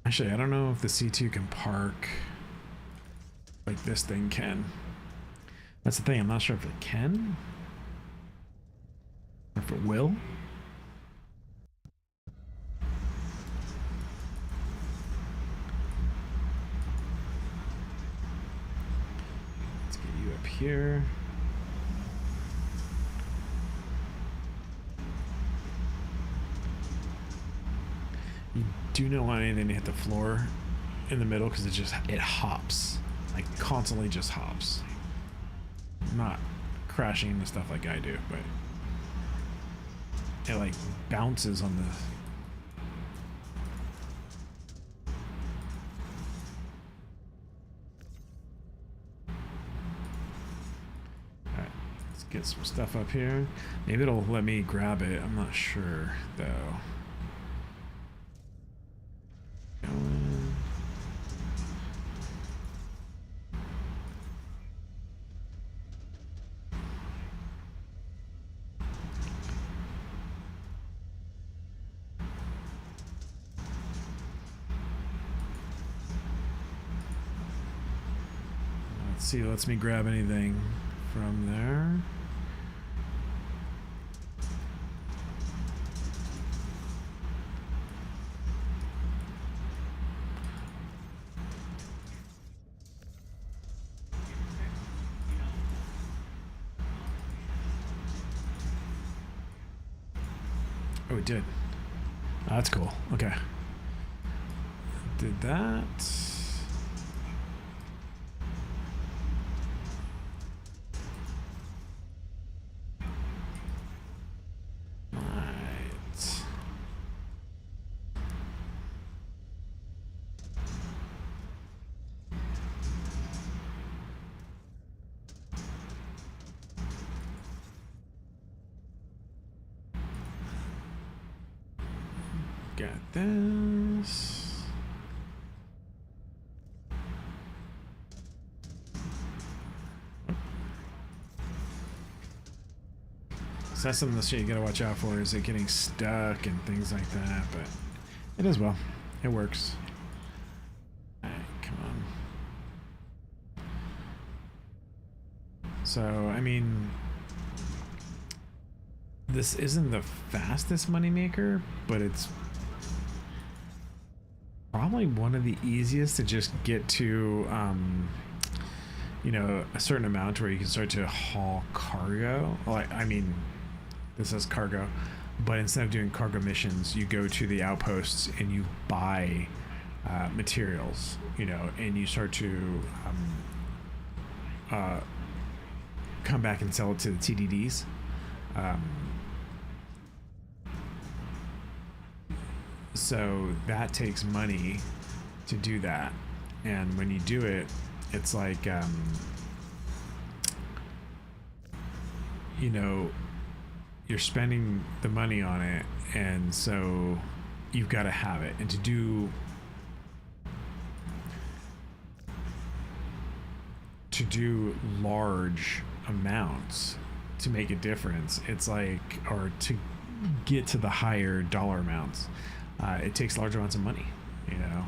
Actually, I don't know if the C2 can park like this thing can. That's the thing, I'm not sure if it can. Or if it will. Let's get you up here. You do not want anything to hit the floor in the middle because it hops. Like constantly just hops. Not crashing into stuff like I do, but it like bounces on the... Alright, let's get some stuff up here. Maybe it'll let me grab it, I'm not sure though. See, it lets me grab anything from there. Oh, it did. Oh, that's cool. Okay. Did that. got this. So that's some of the shit you gotta watch out for, is it getting stuck and things like that, but it does well. It works. Alright, come on. So, I mean, this isn't the fastest moneymaker, but it's probably one of the easiest to just get to, you know, a certain amount where you can start to haul cargo. Well, I mean, this says cargo, but instead of doing cargo missions, you go to the outposts and you buy materials, you know, and you start to come back and sell it to the TDDs. So that takes money to do that, and when you do it, it's like, you know, you're spending the money on it, and so you've got to have it. And to do large amounts to make a difference, it's like, or to get to the higher dollar amounts, it takes large amounts of money, you know.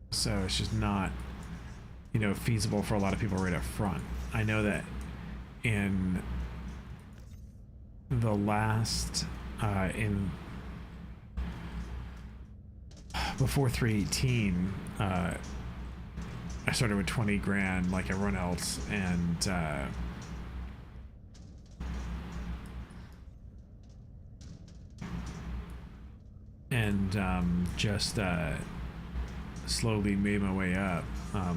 So it's just not, you know, feasible for a lot of people right up front. I know that in the last before 318, I started with 20 grand like everyone else, and just slowly made my way up. I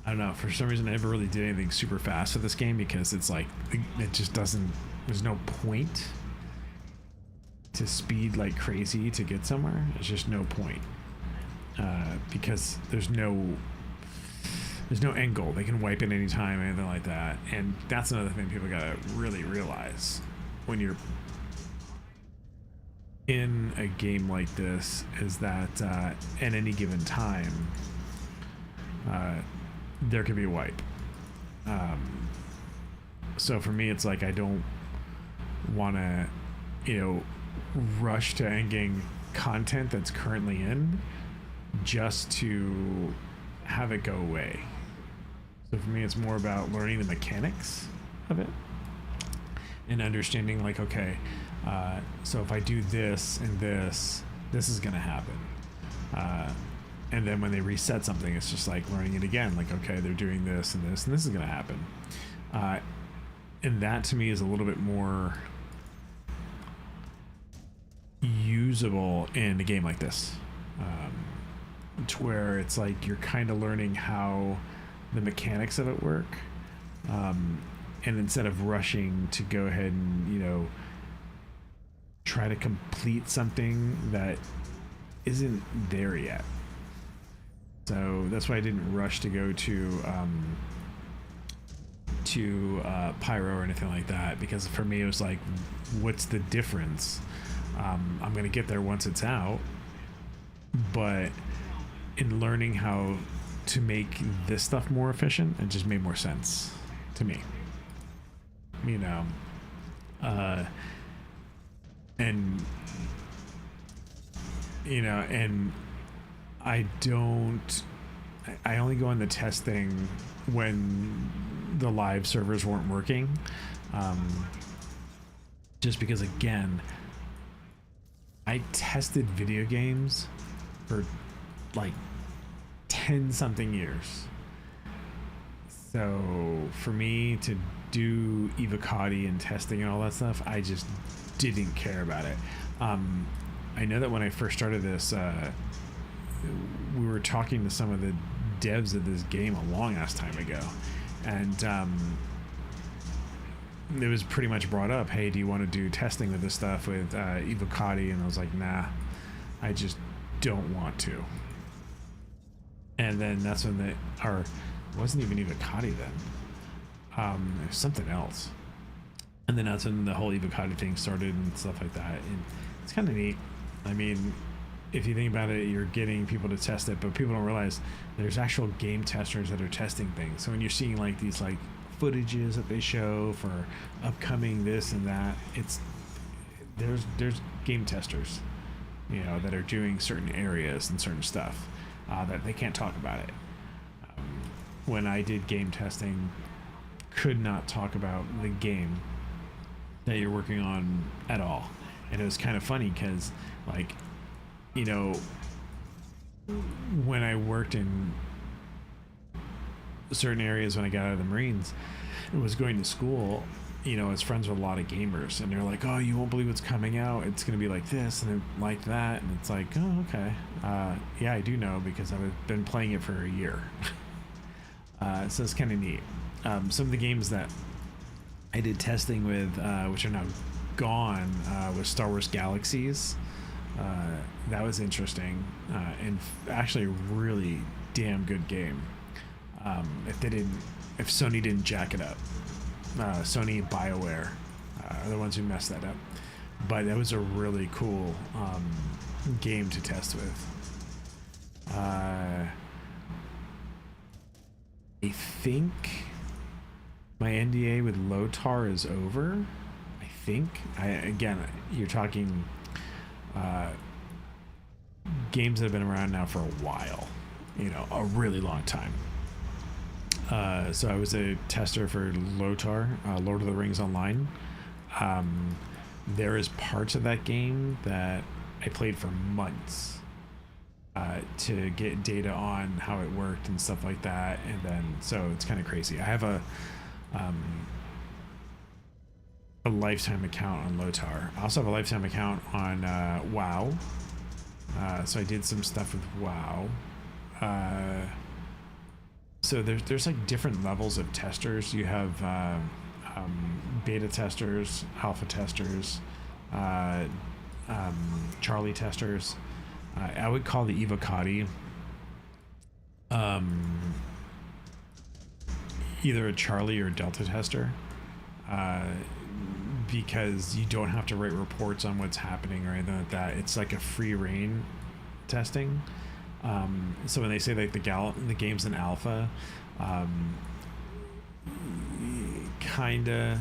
don't know, for some reason I never really did anything super fast with this game, because it's like, it just doesn't, there's no point to speed like crazy to get somewhere. There's just no point, because there's no end goal. They can wipe it anytime, anything like that. And that's another thing people gotta really realize when you're in a game like this, is that at any given time, there could be a wipe. So for me, it's like, I don't want to, you know, rush to endgame content that's currently in just to have it go away. So for me, it's more about learning the mechanics of it and understanding, like, okay, so if I do this and this is gonna happen, and then when they reset something, it's just like learning it again, like, okay, they're doing this and this is gonna happen, and that to me is a little bit more usable in a game like this, to where it's like you're kind of learning how the mechanics of it work, and instead of rushing to go ahead and, you know, try to complete something that isn't there yet. So that's why I didn't rush to go to Pyro or anything like that, because for me it was like, what's the difference? I'm gonna get there once it's out, but in learning how to make this stuff more efficient, it just made more sense to me, you know. And you know, and I only go on the testing when the live servers weren't working, just because, again, I tested video games for like 10 something years. So for me to do Evocati and testing and all that stuff, I just didn't care about it. I know that when I first started this, we were talking to some of the devs of this game a long ass time ago, and it was pretty much brought up, hey, do you want to do testing with this stuff with Evocati? And I was like, nah, I just don't want to. And then that's when it wasn't even Evocati then. It was something else. And then that's when the whole avocado thing started and stuff like that. And it's kind of neat. I mean, if you think about it, you're getting people to test it, but people don't realize there's actual game testers that are testing things. So when you're seeing like these like footages that they show for upcoming this and that, it's there's game testers, you know, that are doing certain areas and certain stuff that they can't talk about it. When I did game testing, could not talk about the game that you're working on at all. And it was kind of funny because, like, you know, when I worked in certain areas when I got out of the Marines and was going to school, you know, I was friends with a lot of gamers, and they're like, oh, you won't believe what's coming out. It's going to be like this and like that. And it's like, oh, okay. Yeah, I do know because I've been playing it for a year. So it's kind of neat. Some of the games that I did testing with, which are now gone, was Star Wars Galaxies. That was interesting, and actually a really damn good game. If Sony didn't jack it up, Sony and BioWare are the ones who messed that up. But that was a really cool game to test with. I think my NDA with Lotar is over. I think. Again, you're talking games that have been around now for a while. You know, a really long time. So I was a tester for Lotar, Lord of the Rings Online. There is parts of that game that I played for months to get data on how it worked and stuff like that, and then so it's kind of crazy. I have a lifetime account on Lotar. I also have a lifetime account on WoW. So I did some stuff with WoW. So there's like different levels of testers. You have beta testers, alpha testers, Charlie testers. I would call the Evocati either a Charlie or Delta tester, because you don't have to write reports on what's happening or anything like that. It's like a free reign testing. So when they say like the game's in alpha, kinda,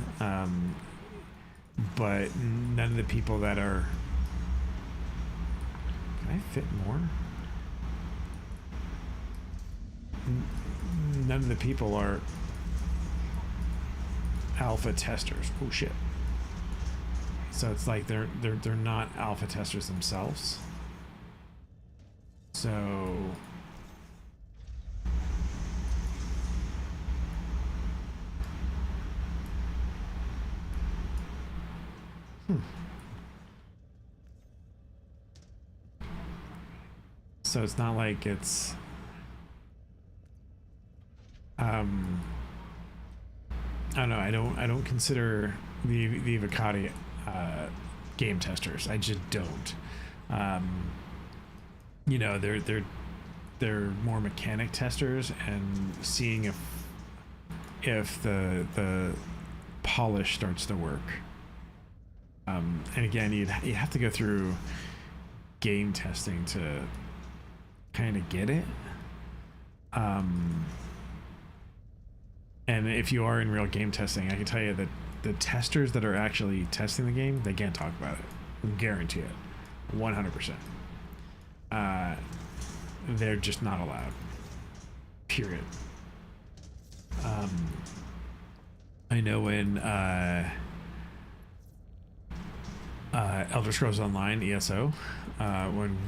but none of the people that are. Can I fit more? None of the people are alpha testers. Oh shit. So it's like they're not alpha testers themselves. So so it's not like it's I don't know. I don't consider the Evocati game testers. I just don't. You know, they're more mechanic testers and seeing if the polish starts to work. And again, you have to go through game testing to kind of get it. And if you are in real game testing, I can tell you that the testers that are actually testing the game, they can't talk about it. I guarantee it. 100%. They're just not allowed. Period. I know when Elder Scrolls Online ESO, when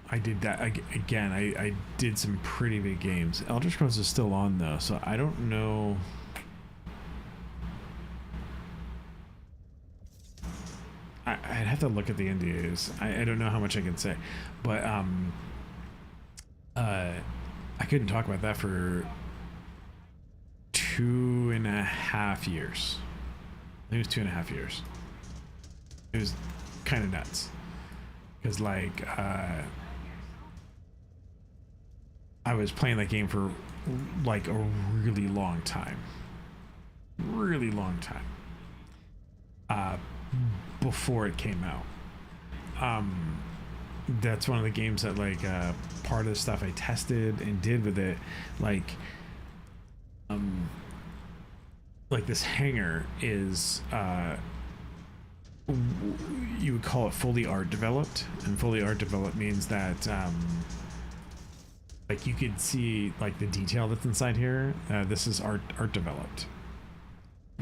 I did that again, I did some pretty big games. Elder Scrolls is still on though, so I don't know. I'd have to look at the NDAs. I don't know how much I can say, but I couldn't talk about that for 2.5 years. I think it was 2.5 years. It was kind of nuts because like I was playing that game for like a really long time, uh, before it came out. That's one of the games that like part of the stuff I tested and did with it, like this hangar is you would call it fully art developed, and fully art developed means that like you could see like the detail that's inside here. This is art developed,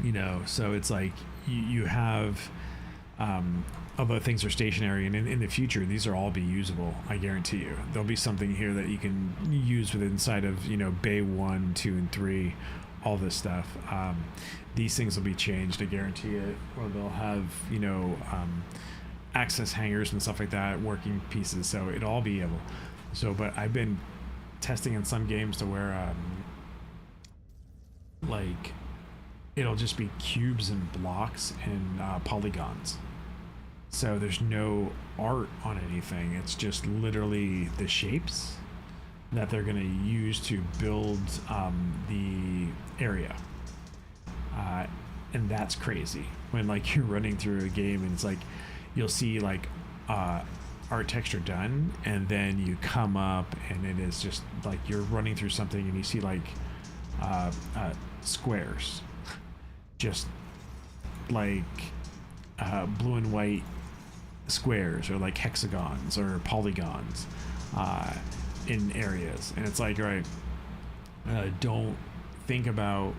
you know, so it's like you have although things are stationary, and in the future these are all be usable. I guarantee you there'll be something here that you can use with inside of, you know, bay 1, 2, and 3, all this stuff. These things will be changed, I guarantee it, or they'll have, you know, access hangers and stuff like that, working pieces, so it'll all be able. So but I've been testing in some games to where like it'll just be cubes and blocks and polygons. So there's no art on anything. It's just literally the shapes that they're going to use to build the area. And that's crazy when like you're running through a game and it's like you'll see like art texture done, and then you come up and it is just like you're running through something and you see like squares, just like blue and white squares, or like hexagons or polygons in areas. And it's like, right, don't think about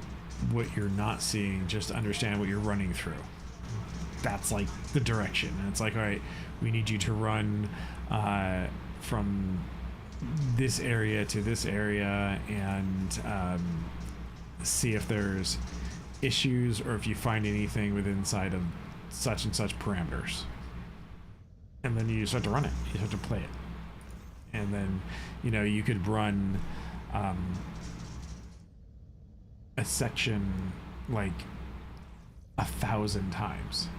what you're not seeing, just understand what you're running through. That's like the direction. And it's like, all right, we need you to run from this area to this area, and see if there's issues or if you find anything within inside of such and such parameters. And then you start to run it, you start to play it. And then, you know, you could run a section like 1,000 times,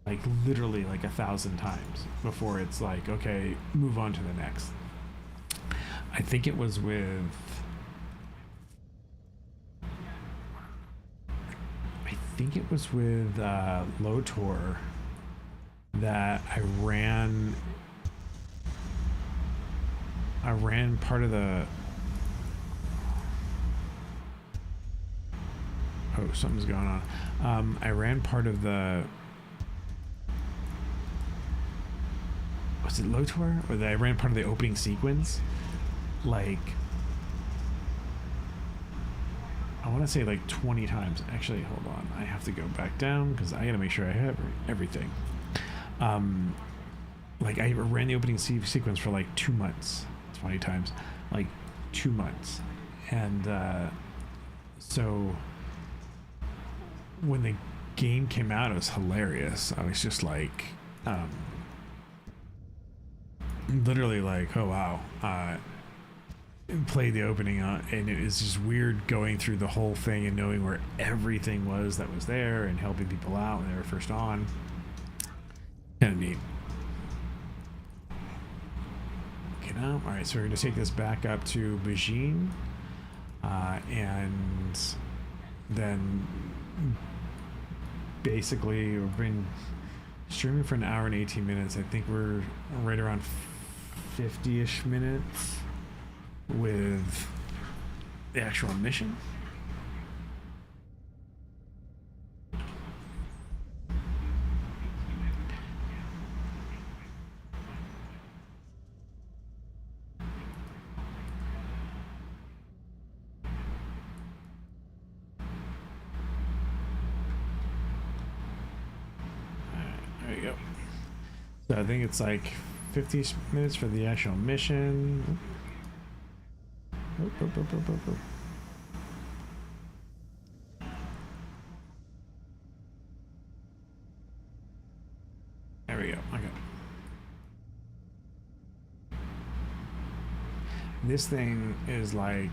like literally like 1,000 times before it's like, okay, move on to the next. I think it was with Lotor that I ran part of the, oh, something's going on. I ran part of the, was it Lotor? Or I ran part of the opening sequence, like, I want to say like 20 times. Actually, hold on. I have to go back down because I got to make sure I have everything. Like I ran the opening sequence for like 2 months, 20 times, like 2 months. And so when the game came out, it was hilarious. I was just like, literally like, oh wow. Played the opening and it was just weird going through the whole thing and knowing where everything was that was there and helping people out when they were first on. Kind of neat. Get out. All right, so we're going to take this back up to Beijing, and then basically we've been streaming for an hour and 18 minutes. I think we're right around 50-ish minutes with the actual mission. There you go. So I think it's like 50 minutes for the actual mission. There we go. Okay. This thing is like,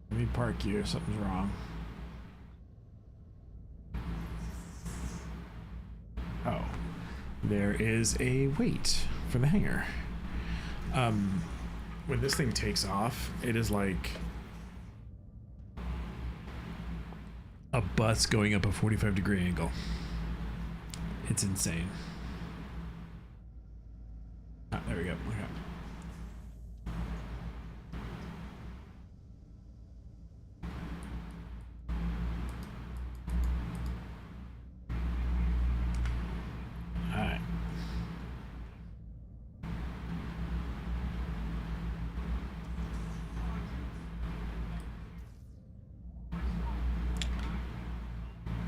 let me park you if something's wrong. Oh, there is a wait for the hangar. When this thing takes off, it is like a bus going up a 45-degree angle. It's insane. Ah, there we go. Okay.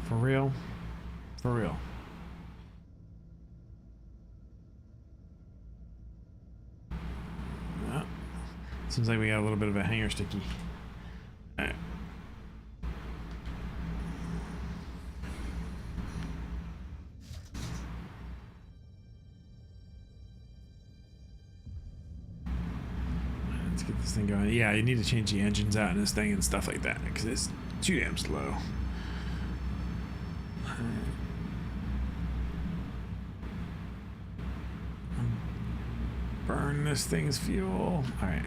For real? For real. Well, seems like we got a little bit of a hanger sticky. Alright. Let's get this thing going. Yeah, you need to change the engines out in this thing and stuff like that because it's too damn slow. Burn this thing's fuel. Alright.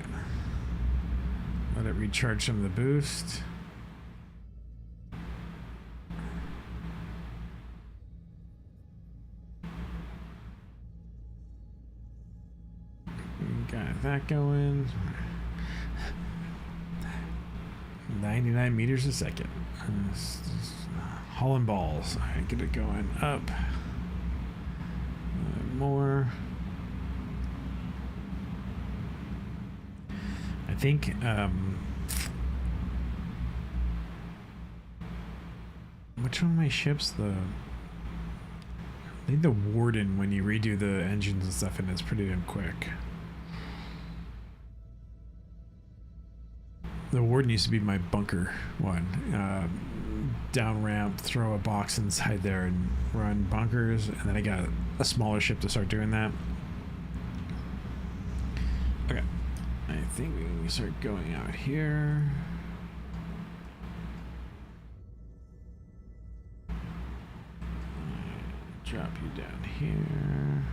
Let it recharge some of the boost. Got that going. 99 meters a second. Hauling balls. Alright, get it going up. More. I think which one of my ships, I think the Warden, when you redo the engines and stuff, and it's pretty damn quick. The Warden used to be my bunker one. Down ramp, throw a box inside there and run bunkers, and then I got a smaller ship to start doing that. Okay. I think we can start going out here. Drop you down here.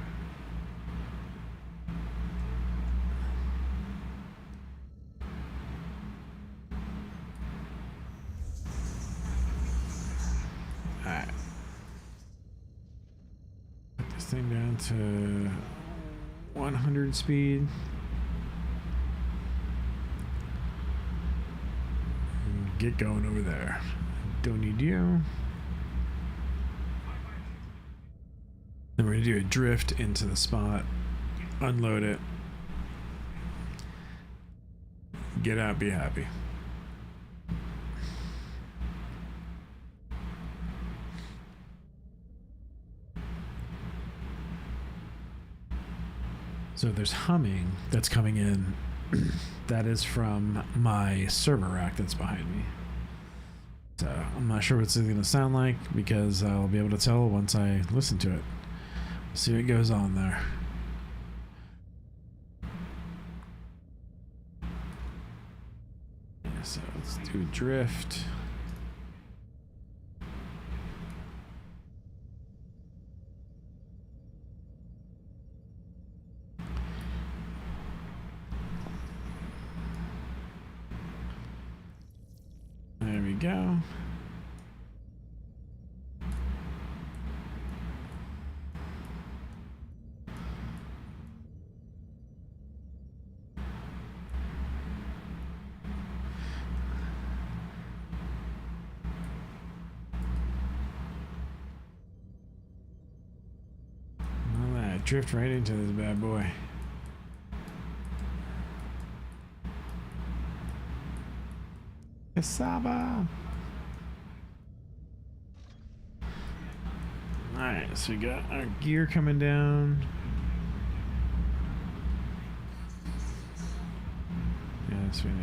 Alright. Put this thing down to 100 speed. Get going over there. Don't need you. Then we're gonna do a drift into the spot, unload it, get out, be happy. So there's humming that's coming in. That is from my server rack that's behind me. So I'm not sure what it's going to sound like because I'll be able to tell once I listen to it. See what goes on there. Yeah, so let's do drift. There we go. Drift right into this bad boy. Cassava. Alright, so we got our gear coming down. Yes, we know.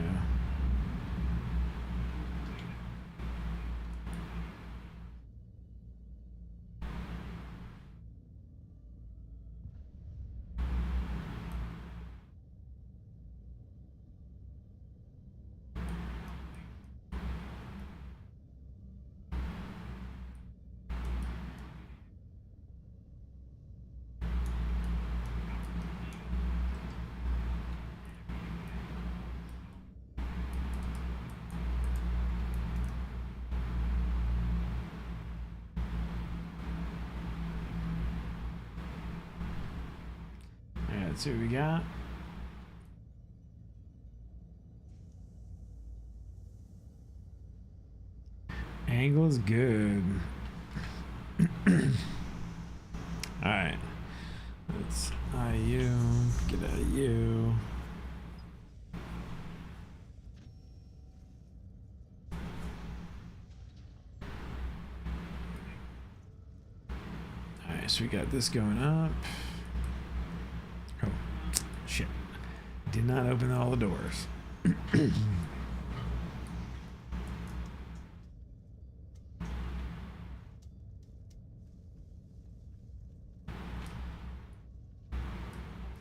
Let's see what we got. Angle's good. Alright. Let's IU. Get out of you. Alright, so we got this going up. Oh, shit. Did not open all the doors.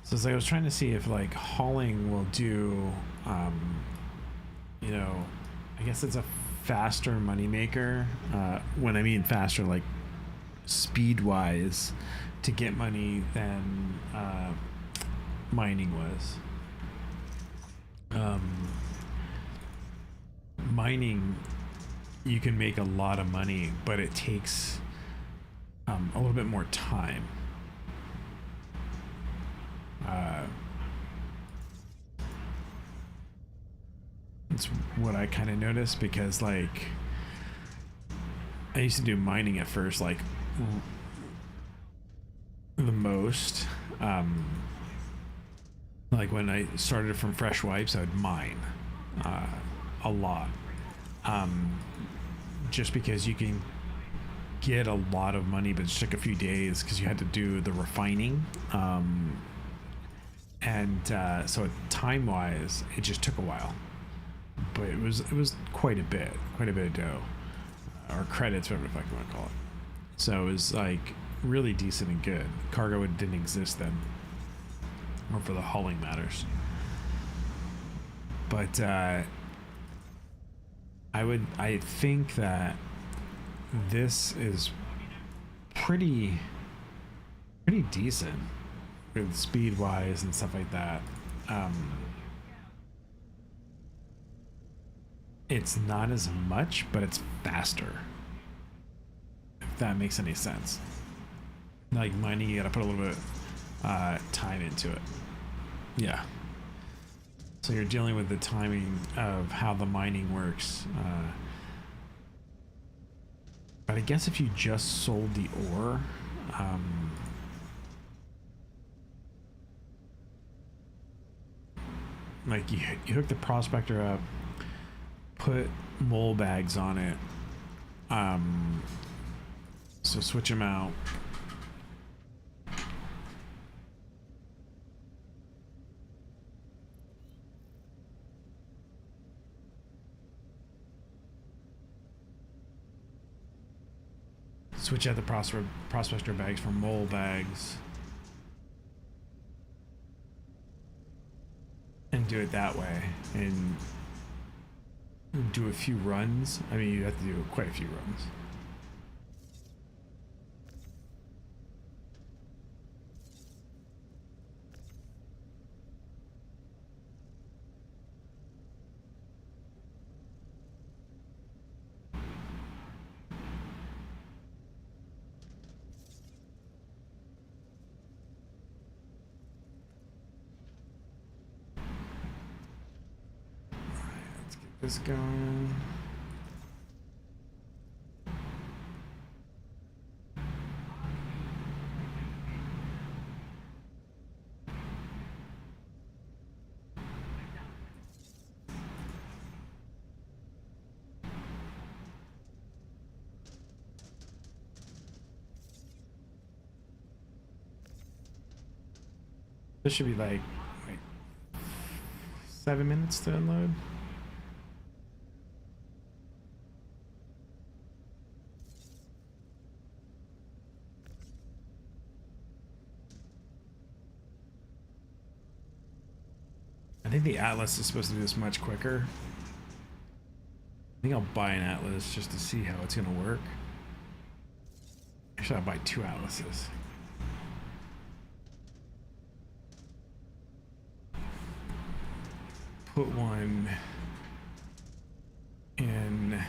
So it's like I was trying to see if like hauling will do, you know, I guess it's a faster moneymaker. When I mean faster, like speed-wise, to get money than mining was. Mining, you can make a lot of money, but it takes a little bit more time. It's what I kind of noticed, because like I used to do mining at first, like the most, like when I started from fresh wipes, I would mine a lot, just because you can get a lot of money, but it just took a few days because you had to do the refining, and so time wise it just took a while, but it was quite a bit of dough, or credits, whatever the fuck you want to call it. So it was like really decent and good. Cargo didn't exist then, or for the hauling matters. But I think that this is pretty decent with speed wise and stuff like that. It's not as much, but it's faster, if that makes any sense. Like mining, you gotta put a little bit time into it. Yeah. So you're dealing with the timing of how the mining works. But I guess if you just sold the ore, like you hook the prospector up, put mole bags on it, so switch them out. Switch out the prospector bags for mole bags, and do it that way, and do a few runs. I mean, you have to do quite a few runs. This going. This should be like 7 minutes to unload. I think the Atlas is supposed to do this much quicker. I think I'll buy an Atlas just to see how it's going to work. Actually, I'll buy 2 Atlases. Put one in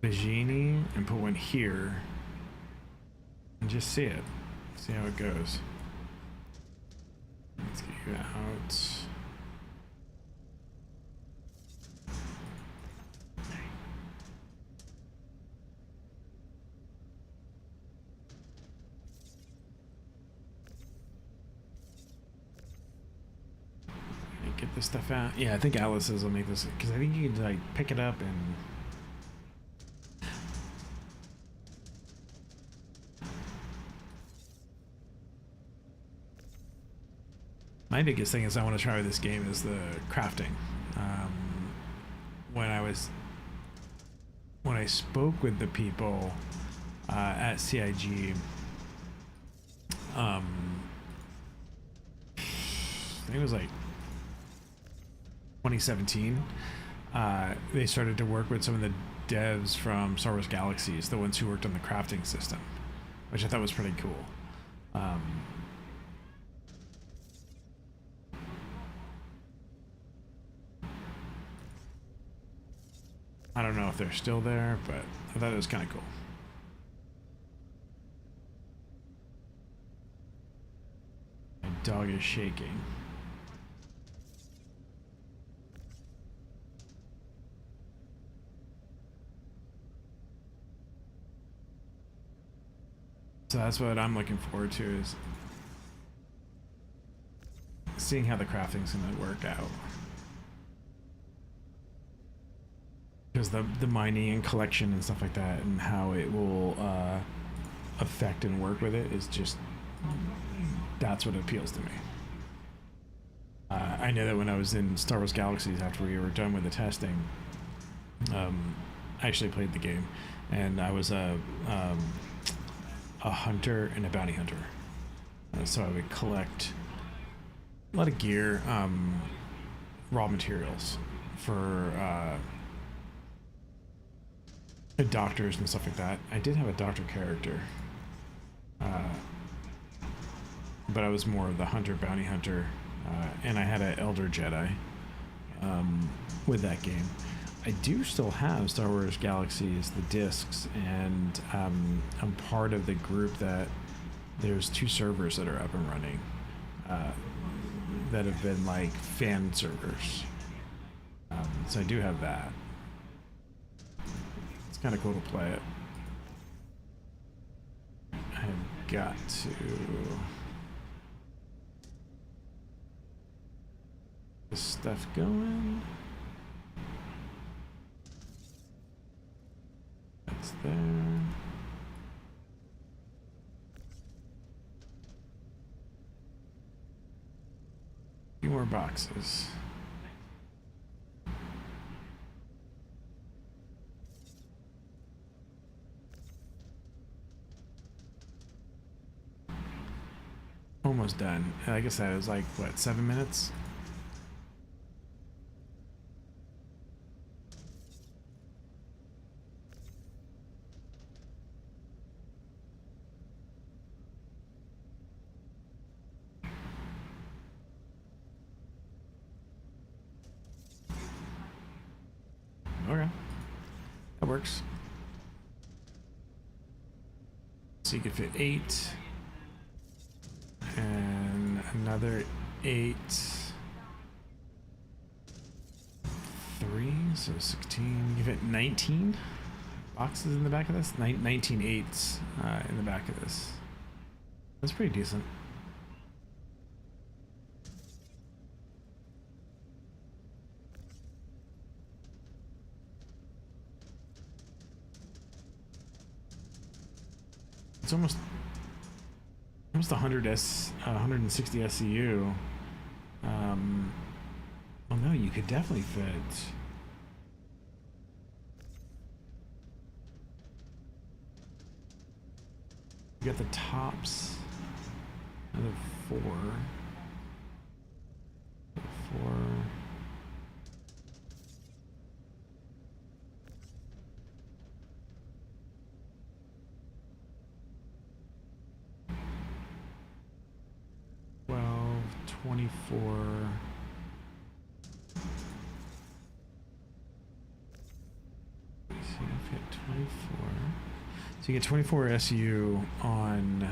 Bajini and put one here. and just see it. See how it goes. Let's get you out. Get this stuff out. Yeah, I think Alice's will make this, because I think you can like pick it up and my biggest thing is I want to try with this game is the crafting. When I spoke with the people at CIG, I think it was like 2017, they started to work with some of the devs from Star Wars Galaxies, the ones who worked on the crafting system, which I thought was pretty cool. I don't know if they're still there, but I thought it was kind of cool. My dog is shaking. So that's what I'm looking forward to, is seeing how the crafting's going to work out. Because the mining and collection and stuff like that, and how it will affect and work with it, is just, that's what appeals to me. I know that when I was in Star Wars Galaxies, after we were done with the testing, I actually played the game, and I was a hunter and a bounty hunter. So I would collect a lot of gear, raw materials for doctors and stuff like that. I did have a doctor character, but I was more of the hunter bounty hunter, and I had an elder Jedi with that game. I do still have Star Wars Galaxies, the discs, and I'm part of the group that there's 2 servers that are up and running that have been like fan servers. So I do have that. It's kind of cool to play it. I've got to this stuff going. That's there. A few more boxes. Almost done. Like I said, it was like, what, 7 minutes? Okay. That works. So you can fit 8. And another 8. 3, so 16. You fit 19 boxes in the back of this? 19 eights in the back of this. That's pretty decent. It's almost 160 SCU. Well, no, you could definitely fit. You got the tops. Another 4. 4. Well, 24. So I've hit 24. So you get 24 SU on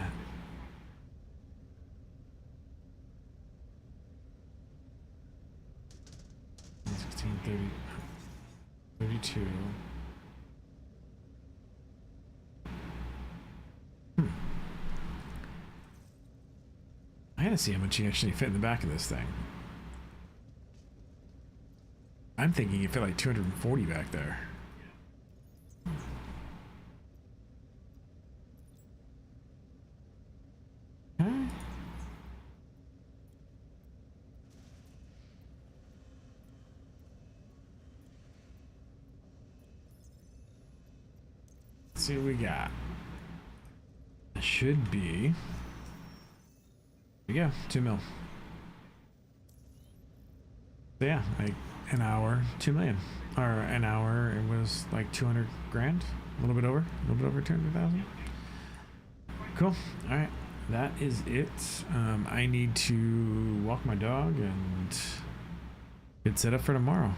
16, 30, 32. I gotta see how much you actually fit in the back of this thing. I'm thinking you fit like 240 back there. Okay. Let's see what we got. It should be. There we go, 2 mil. So yeah, like an hour, 2 million. Or an hour, it was like 200 grand, a little bit over 200,000. Cool. All right, that is it. I need to walk my dog and get set up for tomorrow.